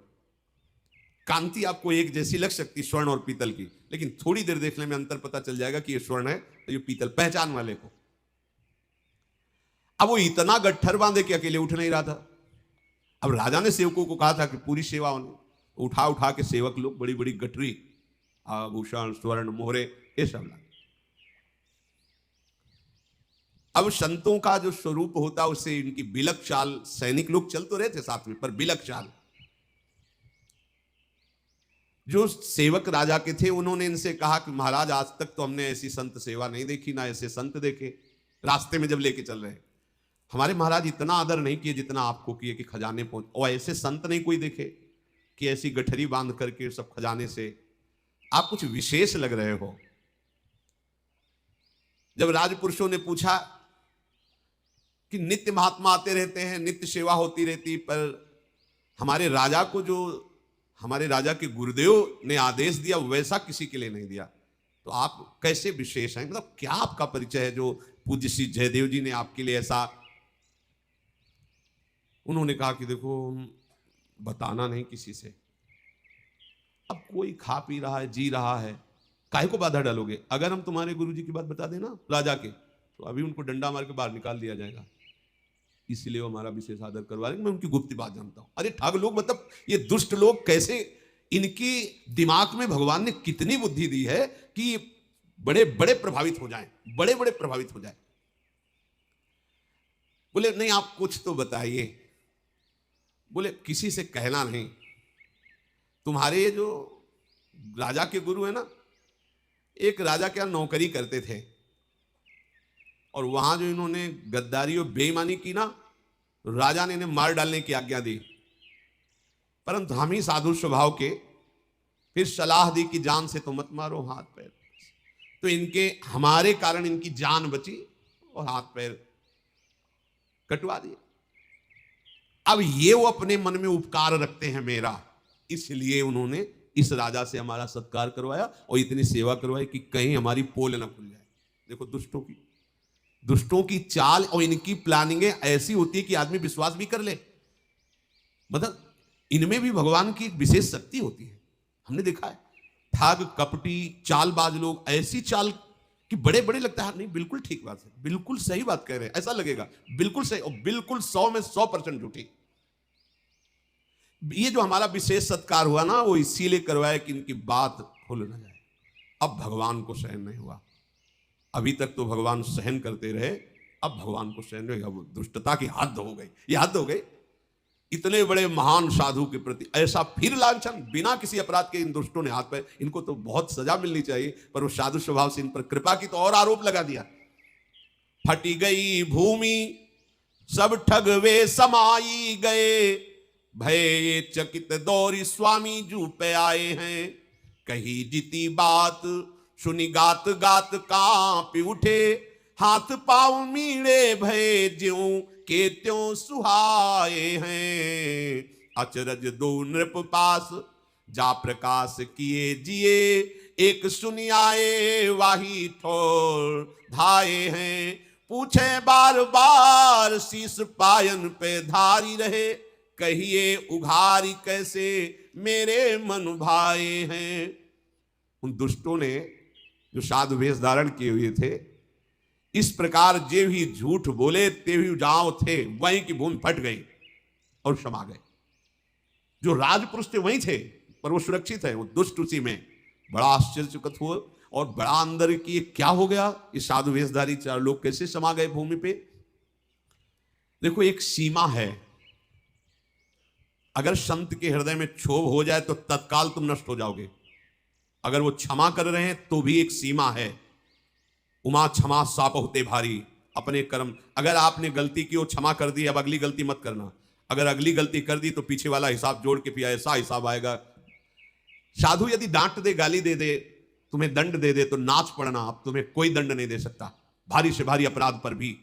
कांति आपको एक जैसी लग सकती स्वर्ण और पीतल की, लेकिन थोड़ी देर देखने में अंतर पता चल जाएगा कि ये स्वर्ण है तो ये पीतल, पहचान वाले को। अब वो इतना गट्ठर बांधे कि अकेले उठ नहीं रहा था। अब राजा ने सेवकों को कहा था कि पूरी सेवा होने, उठा उठा के सेवक लोग बड़ी बड़ी गठरी, आभूषण, स्वर्ण, मोहरे, ये सब लाए। अब संतों का जो स्वरूप होता है उससे इनकी बिलक चाल, सैनिक लोग चल तो रहे थे साथ में, पर बिलक चाल। जो सेवक राजा के थे उन्होंने इनसे कहा कि महाराज आज तक तो हमने ऐसी संत सेवा नहीं देखी, ना ऐसे संत देखे। रास्ते में जब लेके चल रहे, हमारे महाराज इतना आदर नहीं किए जितना आपको किए कि खजाने पहुंच, और ऐसे संत नहीं कोई देखे कि ऐसी गठरी बांध करके सब खजाने से, आप कुछ विशेष लग रहे हो। जब राजपुरुषों ने पूछा कि नित्य महात्मा आते रहते हैं, नित्य सेवा होती रहती, पर हमारे राजा को जो हमारे राजा के गुरुदेव ने आदेश दिया वैसा किसी के लिए नहीं दिया, तो आप कैसे विशेष हैं, मतलब क्या आपका परिचय है जो पूज्य श्री जयदेव जी ने आपके लिए ऐसा। उन्होंने कहा कि देखो बताना नहीं किसी से, अब कोई खा पी रहा है, जी रहा है, काहे को बाधा डालोगे। अगर हम तुम्हारे गुरुजी की बात बता देना राजा के, तो अभी उनको डंडा मार के बाहर निकाल दिया जाएगा, इसलिए वो हमारा विशेष आदर करवा रहे हैं। मैं उनकी गुप्त बात जानता हूं। अरे ठग लोग, मतलब ये दुष्ट लोग कैसे, इनकी दिमाग में भगवान ने कितनी बुद्धि दी है कि बड़े बड़े प्रभावित हो जाएं, बड़े बड़े प्रभावित हो जाएं। बोले नहीं आप कुछ तो बताइए। बोले किसी से कहना नहीं, तुम्हारे जो राजा के गुरु है ना, एक राजा क्या नौकरी करते थे, और वहां जो इन्होंने गद्दारी और बेईमानी की ना, राजा ने इन्हें मार डालने की आज्ञा दी, परंतु हम ही साधु स्वभाव के फिर सलाह दी कि जान से तो मत मारो, हाथ पैर। तो इनके हमारे कारण इनकी जान बची और हाथ पैर कटवा दिए। अब ये वो अपने मन में उपकार रखते हैं मेरा, इसलिए उन्होंने इस राजा से हमारा सत्कार करवाया और इतनी सेवा करवाई कि कहीं हमारी पोल ना खुल जाए। देखो दुष्टों की चाल और इनकी प्लानिंगें ऐसी होती है कि आदमी विश्वास भी कर ले, मतलब इनमें भी भगवान की एक विशेष शक्ति होती है। हमने देखा है ठग कपटी चालबाज लोग ऐसी चाल कि बड़े बड़े लगता है, नहीं बिल्कुल ठीक बात है, बिल्कुल सही बात कह रहे हैं, ऐसा लगेगा बिल्कुल सही, और बिल्कुल 100 में 100% झूठी। ये जो हमारा विशेष सत्कार हुआ ना, वो इसीलिए करवाया कि इनकी बात खुल न जाए। अब भगवान को सहन नहीं हुआ। अभी तक तो भगवान सहन करते रहे, अब भगवान को सहन नहीं हुआ। दुष्टता की हद हो गई, ये हद हो गई। इतने बड़े महान साधु के प्रति ऐसा फिर लांछन, बिना किसी अपराध के इन दुष्टों ने हाथ पे, इनको तो बहुत सजा मिलनी चाहिए, पर वो साधु स्वभाव से इन पर कृपा की तो और आरोप लगा दिया। फटी गई भूमि सब ठगवे समाई गए, भय चकित दौरी स्वामी जू पे आए हैं। कही जीती बात सुनी गात गात कांप उठे, हाथ पांव मीड़े भय ज्यों के त्यों सुहाए हैं। अचरज दो नृप पास जा प्रकाश किए जिए, एक सुनी आए वाही ठोर धाए हैं। पूछे बार बार शीश पायन पे धारी रहे, कहिए उघारी कैसे मेरे मन भाए हैं। उन दुष्टों ने जो साधु वेश धारण किए हुए थे, इस प्रकार जे भी झूठ बोले ते भी जाओ थे, वहीं की भूमि फट गई और क्षमा गए। जो राजपुरुष थे वहीं थे, पर वो सुरक्षित है, वो दुष्ट उसी में। बड़ा आश्चर्यचकित हुआ और बड़ा अंदर की ये क्या हो गया, ये साधु वेशधारी चार लोग कैसे समा गए भूमि पे। देखो, एक सीमा है। अगर संत के हृदय में क्षोभ हो जाए तो तत्काल तुम नष्ट हो जाओगे। अगर वो क्षमा कर रहे हैं तो भी एक सीमा है। उमा क्षमा साप होते भारी, अपने कर्म। अगर आपने गलती की, वो क्षमा कर दी, अब अगली गलती मत करना। अगर अगली गलती कर दी तो पीछे वाला हिसाब जोड़ के पिया, ऐसा हिसाब आएगा। साधु यदि डांट दे, गाली दे दे, तुम्हें दंड दे दे तो नाच पड़ना, अब तुम्हें कोई दंड नहीं दे सकता, भारी से भारी अपराध पर भी।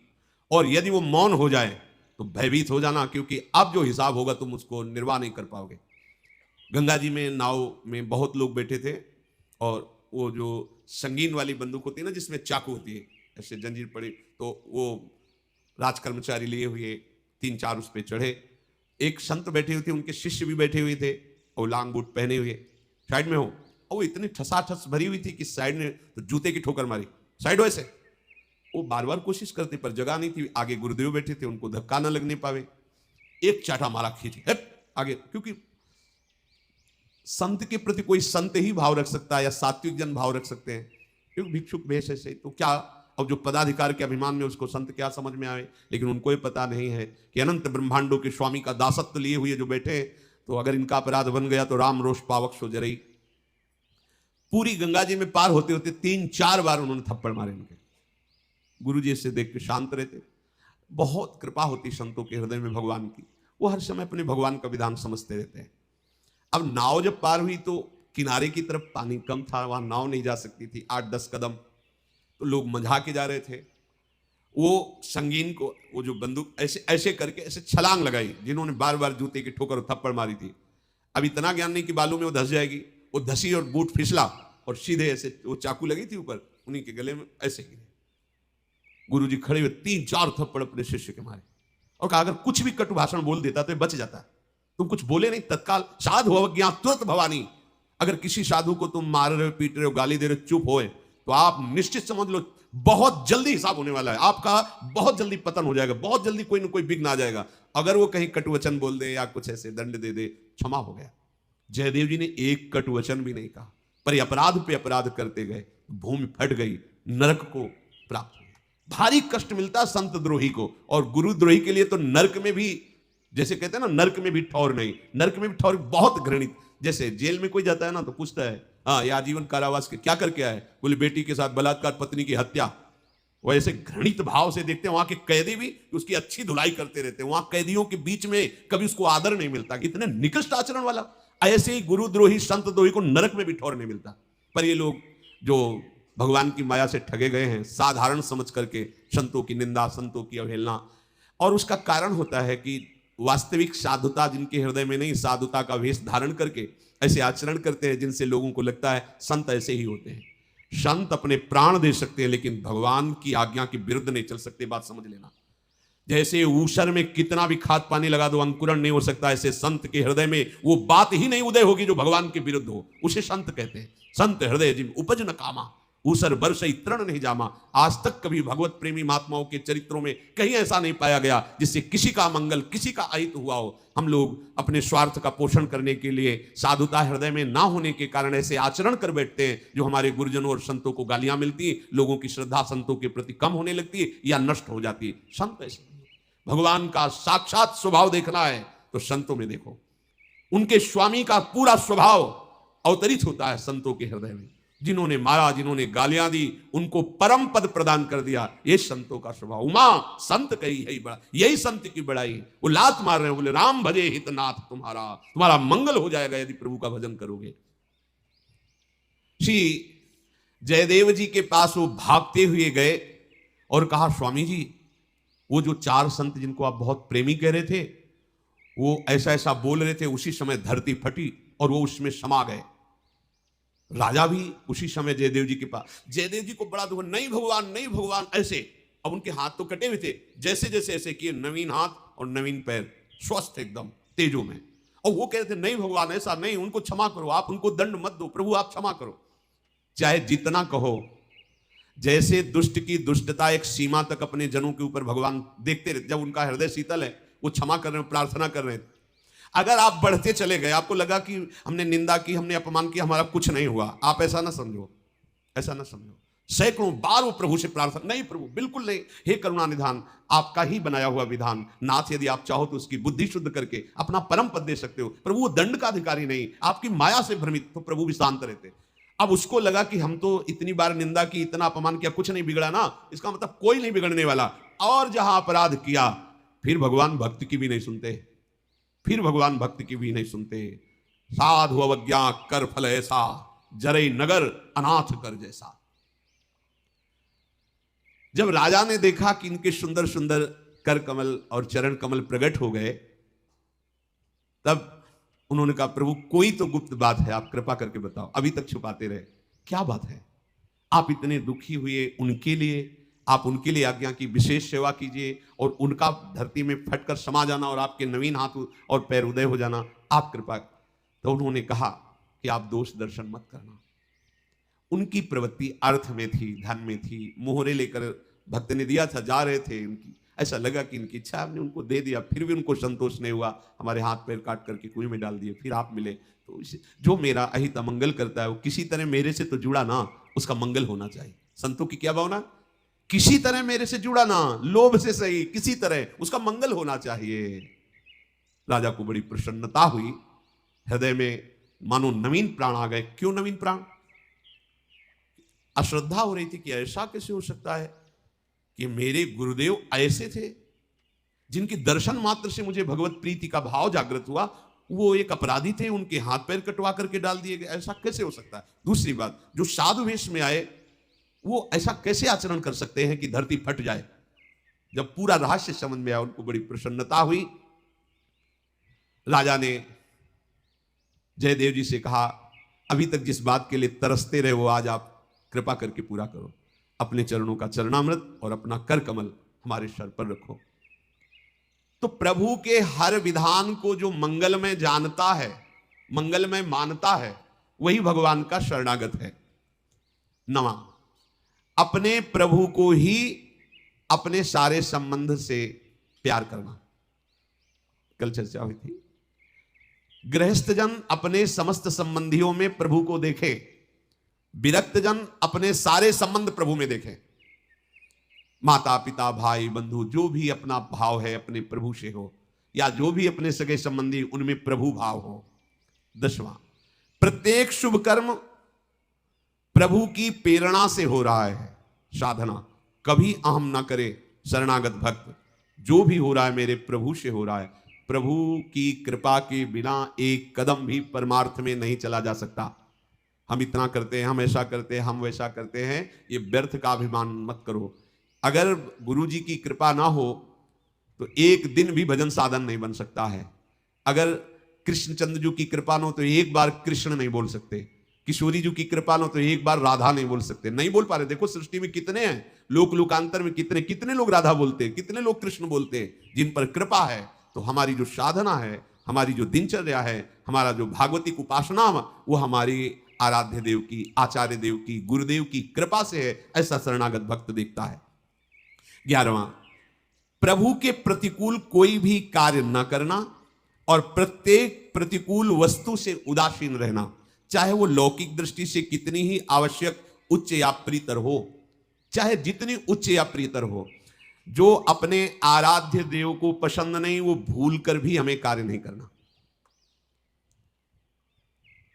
और यदि वो मौन हो जाए तो भयभीत हो जाना, क्योंकि अब जो हिसाब होगा तुम उसको निर्वाह नहीं कर पाओगे। गंगा जी में नाव में बहुत लोग बैठे थे, और वो जो संगीन वाली बंदूक होती है ना, जिसमें चाकू होती है, ऐसे जंजीर पड़ी, तो वो राज कर्मचारी लिए हुए 3-4 उस पर चढ़े। एक संत बैठे हुए थे, उनके शिष्य भी बैठे हुए थे, और लांग बूट पहने हुए साइड में हो। और वो इतनी ठसाठस भरी हुई थी कि साइड ने तो जूते की ठोकर मारी, साइड हो ऐसे। वो बार बार कोशिश करते पर जगह नहीं थी। आगे गुरुदेव बैठे थे, उनको धक्का ना लगने पावे, एक चाटा मारा, खींचे आगे। क्योंकि संत के प्रति कोई संत ही भाव रख सकता है, या सात्विक जन भाव रख सकते हैं, क्योंकि भिक्षुक वेश ऐसे। तो क्या, अब जो पदाधिकार के अभिमान में, उसको संत क्या समझ में आए। लेकिन उनको ये पता नहीं है कि अनंत ब्रह्मांडों के स्वामी का दासत्व लिए हुए जो बैठे, तो अगर इनका अपराध बन गया तो राम रोष पावक सो जरई। पूरी गंगा जी में पार होते होते 3-4 बार उन्होंने थप्पड़ मारे इनके। गुरु जी से देख के शांत रहते। बहुत कृपा होती संतों के हृदय में भगवान की, वो हर समय अपने भगवान का विधान समझते रहते हैं। अब नाव जब पार हुई तो किनारे की तरफ पानी कम था, वहां नाव नहीं जा सकती थी, 8-10 कदम। तो लोग मंझा के जा रहे थे। वो संगीन को, वो जो बंदूक ऐसे ऐसे करके ऐसे छलांग लगाई, जिन्होंने बार बार जूते की ठोकर और थप्पड़ मारी थी। अब इतना ज्ञान नहीं कि बालू में वो धस जाएगी, वो धसी और बूट फिसला और सीधे ऐसे वो चाकू लगी थी ऊपर, उन्हीं के गले में ऐसे गिरे। गुरु जी खड़े हुए 3-4 थप्पड़ अपने शिष्य के मारे, और कहा अगर कुछ भी कटु भाषण बोल देता तो बच जाता। तुम कुछ बोले नहीं, तत्काल साधु अवज्ञा तुरंत भवानी। अगर किसी साधु को तुम मार रहे हो, पीट रहे हो, गाली दे रहे हो, चुप होए, तो आप निश्चित समझ लो बहुत जल्दी हिसाब होने वाला है आपका, बहुत जल्दी पतन हो जाएगा, बहुत जल्दी कोई ना कोई विघ्न आ जाएगा। अगर वो कहीं कटुवचन बोल दे या कुछ ऐसे दंड दे दे, क्षमा हो गया। जयदेव जी ने एक कटुवचन भी नहीं कहा, पर अपराध पे अपराध करते गए, भूमि फट गई, नरक को प्राप्त हुआ। भारी कष्ट मिलता संत द्रोही को, और गुरु द्रोही के लिए तो नरक में भी, जैसे कहते हैं ना, नरक में भी ठौर नहीं, नरक में भी ठौर बहुत घृणित। जैसे जेल में कोई जाता है ना तो पूछता है, हाँ ये आजीवन कारावास के क्या करके आए, बोले बेटी के साथ बलात्कार, पत्नी की हत्या। वैसे घृणित भाव से देखते हैं वहां के कैदी भी, उसकी अच्छी धुलाई करते रहते हैं। वहां कैदियों के बीच में कभी उसको आदर नहीं मिलता, इतने निकृष्ट आचरण वाला। ऐसे ही गुरुद्रोही संत द्रोही को नरक में भी ठौर नहीं मिलता। पर ये लोग जो भगवान की माया से ठगे गए हैं, साधारण समझ करके संतों की निंदा, संतों की अवहेलना, और उसका कारण होता है कि वास्तविक साधुता जिनके हृदय में नहीं, साधुता का वेश धारण करके ऐसे आचरण करते हैं जिनसे लोगों को लगता है संत ऐसे ही होते हैं। संत अपने प्राण दे सकते हैं, लेकिन भगवान की आज्ञा के विरुद्ध नहीं चल सकते, बात समझ लेना। जैसे ऊसर में कितना भी खाद पानी लगा दो, अंकुरण नहीं हो सकता, ऐसे संत के हृदय में वो बात ही नहीं उदय होगी जो भगवान के विरुद्ध हो, उसे संत कहते हैं। संत हृदय जिम उपज न कामा, ऊसर बरसई तृण नहीं जामा। आज तक कभी भगवत प्रेमी महात्माओं के चरित्रों में कहीं ऐसा नहीं पाया गया जिससे किसी का मंगल, किसी का अहित हुआ हो। हम लोग अपने स्वार्थ का पोषण करने के लिए, साधुता हृदय में ना होने के कारण ऐसे आचरण कर बैठते हैं जो हमारे गुरुजनों और संतों को गालियां मिलती हैं, लोगों की श्रद्धा संतों के प्रति कम होने लगती है या नष्ट हो जाती है। संत ऐसे नहीं। भगवान का साक्षात स्वभाव देखना है तो संतों में देखो। उनके स्वामी का पूरा स्वभाव अवतरित होता है संतों के हृदय में। जिन्होंने मारा, जिन्होंने गालियां दी, उनको परम पद प्रदान कर दिया, ये संतों का स्वभाव। उमा संत कही है बड़ा, यही संत की बड़ाई। वो लात मार रहे हैं, बोले राम भजे हितनाथ तुम्हारा मंगल हो जाएगा यदि प्रभु का भजन करोगे। श्री जयदेव जी के पास वो भागते हुए गए और कहा, स्वामी जी वो जो 4 संत जिनको आप बहुत प्रेमी कह रहे थे, वो ऐसा ऐसा बोल रहे थे, उसी समय धरती फटी और वो उसमें समा गए। राजा भी उसी समय जयदेव जी के पास, जयदेव जी को बड़ा दुख, नहीं भगवान नहीं भगवान ऐसे। अब उनके हाथ तो कटे हुए थे, जैसे जैसे ऐसे किए, नवीन हाथ और नवीन पैर, स्वस्थ एकदम तेजो में। और वो कह रहे थे नहीं भगवान ऐसा नहीं, उनको क्षमा करो, आप उनको दंड मत दो, प्रभु आप क्षमा करो। चाहे जितना कहो, जैसे दुष्ट की दुष्टता एक सीमा तक अपने जनों के ऊपर भगवान देखते रहते, जब उनका हृदय शीतल है, वो क्षमा कर रहे हैं, प्रार्थना कर रहे हैं। अगर आप बढ़ते चले गए, आपको लगा कि हमने निंदा की, हमने अपमान किया, हमारा कुछ नहीं हुआ, आप ऐसा ना समझो, ऐसा ना समझो। सैकड़ों बार वो प्रभु से प्रार्थना, नहीं प्रभु बिल्कुल नहीं, हे करुणा निधान, आपका ही बनाया हुआ विधान, नाथ यदि आप चाहो तो उसकी बुद्धि शुद्ध करके अपना परम पद दे सकते हो। प्रभु वो दंड का अधिकारी नहीं, आपकी माया से भ्रमित, तो प्रभु भी शांत रहते। अब उसको लगा कि हम तो इतनी बार निंदा की, इतना अपमान किया, कुछ नहीं बिगड़ा ना, इसका मतलब कोई नहीं बिगड़ने वाला। और जहां अपराध किया, फिर भगवान भक्त की भी नहीं सुनते, फिर भगवान भक्त की भी नहीं सुनते। साधु अवज्ञा कर फल ऐसा, जरे नगर अनाथ कर जैसा। जब राजा ने देखा कि इनके सुंदर सुंदर कर कमल और चरण कमल प्रकट हो गए, तब उन्होंने कहा, प्रभु कोई तो गुप्त बात है, आप कृपा करके बताओ, अभी तक छुपाते रहे, क्या बात है? आप इतने दुखी हुए उनके लिए, आप उनके लिए आज्ञा की विशेष सेवा कीजिए और उनका धरती में फटकर समा जाना और आपके नवीन हाथ और पैर उदय हो जाना, आप कृपा। तो उन्होंने कहा कि आप दोष दर्शन मत करना। उनकी प्रवृत्ति अर्थ में थी, धन में थी, मोहरे लेकर भक्त ने दिया था, जा रहे थे, उनकी ऐसा लगा कि इनकी इच्छा, हमने उनको दे दिया, फिर भी उनको संतोष नहीं हुआ, हमारे हाथ पैर काट करके कुएं में डाल दिए, फिर आप मिले। तो जो मेरा अहित अमंगल करता है वो किसी तरह मेरे से तो जुड़ा ना, उसका मंगल होना चाहिए। संतों की क्या भावना, किसी तरह मेरे से जुड़ा ना, लोभ से सही, किसी तरह उसका मंगल होना चाहिए। राजा को बड़ी प्रसन्नता हुई, हृदय में मानो नवीन प्राण आ गए। क्यों नवीन प्राण? अश्रद्धा हो रही थी कि ऐसा कैसे हो सकता है कि मेरे गुरुदेव ऐसे थे, जिनके दर्शन मात्र से मुझे भगवत प्रीति का भाव जागृत हुआ, वो एक अपराधी थे, उनके हाथ पैर कटवा करके डाल दिए गए, ऐसा कैसे हो सकता है? दूसरी बात, जो साधु वेश में आए वो ऐसा कैसे आचरण कर सकते हैं कि धरती फट जाए? जब पूरा रहस्य समझ में आया, उनको बड़ी प्रसन्नता हुई। राजा ने जयदेव जी से कहा, अभी तक जिस बात के लिए तरसते रहे वो आज आप कृपा करके पूरा करो। अपने चरणों का चरणामृत और अपना कर कमल हमारे सर पर रखो। तो प्रभु के हर विधान को जो मंगलमय जानता है, मंगलमय मानता है, वही भगवान का शरणागत है। नवा, अपने प्रभु को ही अपने सारे संबंध से प्यार करना। कल चर्चा हुई थी, गृहस्थ जन अपने समस्त संबंधियों में प्रभु को देखे, विरक्त जन अपने सारे संबंध प्रभु में देखें। माता पिता भाई बंधु जो भी अपना भाव है अपने प्रभु से हो, या जो भी अपने सगे संबंधी उनमें प्रभु भाव हो। 10वां, प्रत्येक शुभ कर्म प्रभु की प्रेरणा से हो रहा है। साधना कभी अहम ना करे शरणागत भक्त, जो भी हो रहा है मेरे प्रभु से हो रहा है। प्रभु की कृपा के बिना एक कदम भी परमार्थ में नहीं चला जा सकता। हम इतना करते हैं, हम ऐसा करते हैं, हम वैसा करते हैं, ये व्यर्थ का अभिमान मत करो। अगर गुरु जी की कृपा ना हो तो एक दिन भी भजन साधन नहीं बन सकता है। अगर कृष्णचंद्र जी की कृपा ना हो तो एक बार कृष्ण नहीं बोल सकते, किशोरी जी की कृपा ना हो तो एक बार राधा नहीं बोल सकते, नहीं बोल पा रहे। देखो सृष्टि में कितने हैं, लोक लोकांतर में कितने कितने लोग राधा बोलते हैं, कितने लोग कृष्ण बोलते हैं, जिन पर कृपा है। तो हमारी जो साधना है, हमारी जो दिनचर्या है, हमारा जो भागवतिक उपासना, वो हमारी आराध्य देव की, आचार्य देव की, गुरुदेव की कृपा से है, ऐसा शरणागत भक्त देखता है। 11वां, प्रभु के प्रतिकूल कोई भी कार्य न करना और प्रत्येक प्रतिकूल वस्तु से उदासीन रहना, चाहे वो लौकिक दृष्टि से कितनी ही आवश्यक, उच्च या प्रियतर हो, चाहे जितनी उच्च या प्रियतर हो। जो अपने आराध्य देव को पसंद नहीं, वो भूल कर भी हमें कार्य नहीं करना।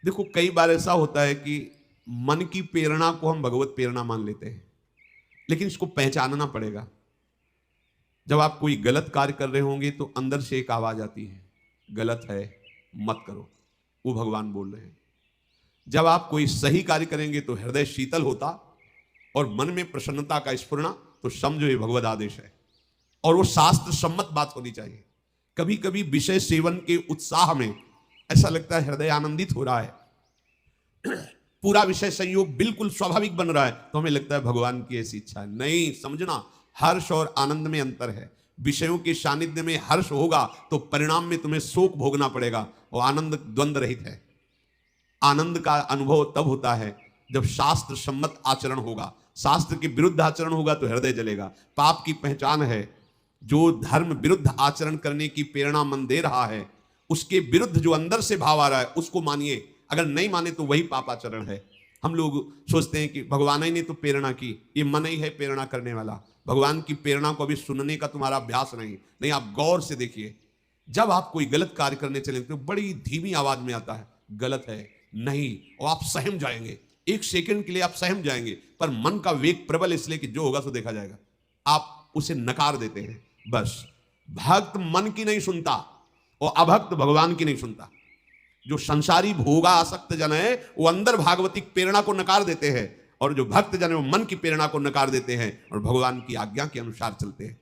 देखो, कई बार ऐसा होता है कि मन की प्रेरणा को हम भगवत प्रेरणा मान लेते हैं, लेकिन इसको पहचानना पड़ेगा। जब आप कोई गलत कार्य कर रहे होंगे तो अंदर से एक आवाज आती है, गलत है, मत करो, वो भगवान बोल रहे हैं। जब आप कोई सही कार्य करेंगे तो हृदय शीतल होता और मन में प्रसन्नता का स्फुरना, तो समझो ये भगवत आदेश है और वो शास्त्र सम्मत बात होनी चाहिए। कभी कभी विषय सेवन के उत्साह में ऐसा लगता है हृदय आनंदित हो रहा है, पूरा विषय संयोग बिल्कुल स्वाभाविक बन रहा है, तो हमें लगता है भगवान की ऐसी इच्छा है। नहीं, समझना, हर्ष और आनंद में अंतर है। विषयों के सानिध्य में हर्ष होगा तो परिणाम में तुम्हें शोक भोगना पड़ेगा, और आनंद द्वंद्व रहित है। आनंद का अनुभव तब होता है जब शास्त्र सम्मत आचरण होगा। शास्त्र के विरुद्ध आचरण होगा तो हृदय जलेगा। पाप की पहचान है, जो धर्म विरुद्ध आचरण करने की प्रेरणा मन दे रहा है, उसके विरुद्ध जो अंदर से भाव आ रहा है उसको मानिए। अगर नहीं माने तो वही पापाचरण है। हम लोग सोचते हैं कि भगवान ही ने तो प्रेरणा की, ये मन ही है प्रेरणा करने वाला। भगवान की प्रेरणा को अभी सुनने का तुम्हारा अभ्यास नहीं। आप गौर से देखिए, जब आप कोई गलत कार्य करने चले तो बड़ी धीमी आवाज में आता है, गलत है, नहीं, और आप सहम जाएंगे। एक सेकंड के लिए आप सहम जाएंगे, पर मन का वेग प्रबल, इसलिए कि जो होगा सो देखा जाएगा। आप उसे नकार देते हैं। बस भक्त मन की नहीं सुनता और अभक्त भगवान की नहीं सुनता। जो संसारी भोगा आसक्त जन है वो अंदर भागवतिक प्रेरणा को नकार देते हैं, और जो भक्त जन है वो मन की प्रेरणा को नकार देते हैं और भगवान की आज्ञा के अनुसार चलते हैं।